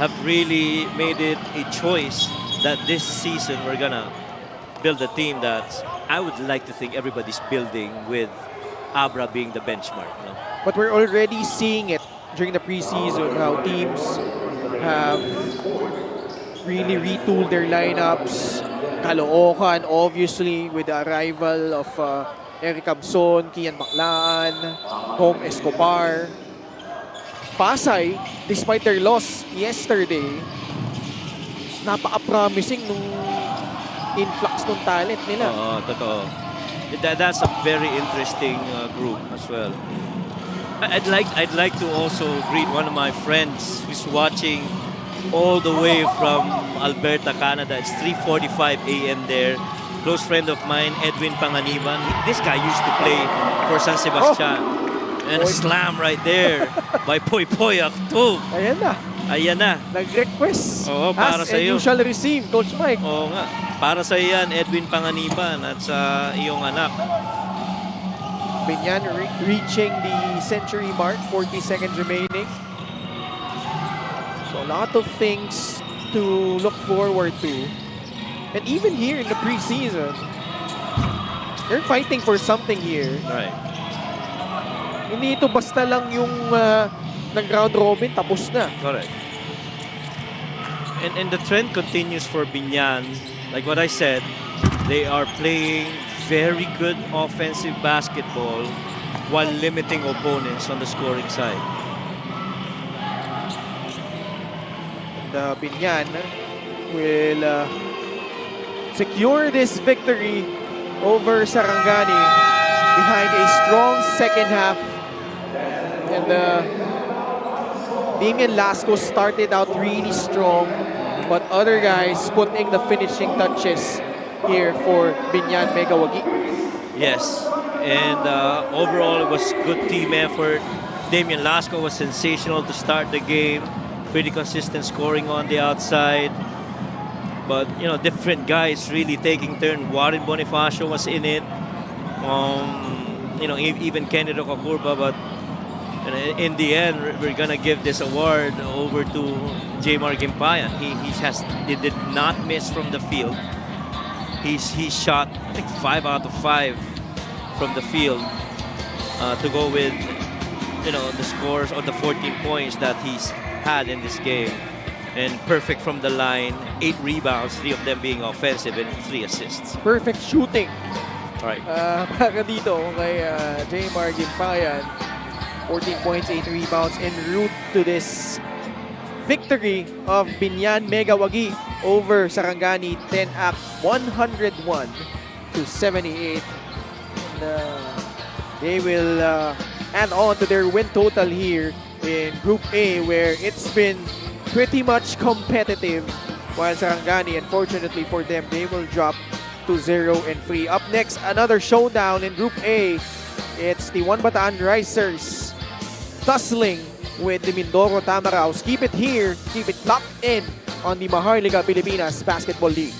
have really made it a choice that this season we're gonna build a team that I would like to think everybody's building with Abra being the benchmark. No? But we're already seeing it during the preseason, how teams have really retooled their lineups. Caloocan, obviously, with the arrival of Eric Abson, Kian Baclaan, Tom Escobar. Pasay, despite their loss yesterday, napaka-promising nung influx ng talent nila. Oo, totoo. That's a very interesting group as well. I'd like to also greet one of my friends who's watching all the way from Alberta, Canada. It's 3:45 a.m. there. Close friend of mine, Edwin Panganiban. This guy used to play for San Sebastian. And a slam right there by Poy Poy Aktub. Ayan na. Ayan na. Nag-request. Oo, para As sa and iyo. you shall receive, Coach Mike. Oo nga. Para sa iyan, Edwin Panganiban at sa iyong anak. Biñan reaching the century mark, 40 seconds remaining. So a lot of things to look forward to. And even here in the preseason, they're fighting for something here. Right. Hindi ito basta lang yung nag-round robin, tapos na. Correct. And the trend continues for Biñan. Like what I said, they are playing very good offensive basketball while limiting opponents on the scoring side. And Biñan will secure this victory over Sarangani behind a strong second half. And Damian Lasco started out really strong, but other guys putting the finishing touches here for Biñan Megawagi. Yes, and overall it was good team effort. Damian Lasco was sensational to start the game. Pretty consistent scoring on the outside. But, you know, different guys really taking turn. Warren Bonifacio was in it. You know, even Kennedy Kakurba, but in the end, we're gonna give this award over to Jmar Gimpayan. He did not miss from the field. He shot, I think, 5 out of 5 from the field to go with, you know, the scores or the 14 points that he's had in this game. And perfect from the line, 8 rebounds, 3 of them being offensive and 3 assists. Perfect shooting. Right. Para dito kay Jmar Gimpayan. 14 points, 8 rebounds en route to this victory of Biñan Megawagi over Sarangani 10 at 101 to 78. And, they will add on to their win total here in Group A, where it's been pretty much competitive, while Sarangani, unfortunately for them, they will drop to 0-3. Up next, another showdown in Group A. It's the One Bataan Risers tussling with the Mindoro Tamaraws. Keep it here, keep it locked in on the Maharlika Pilipinas Basketball League.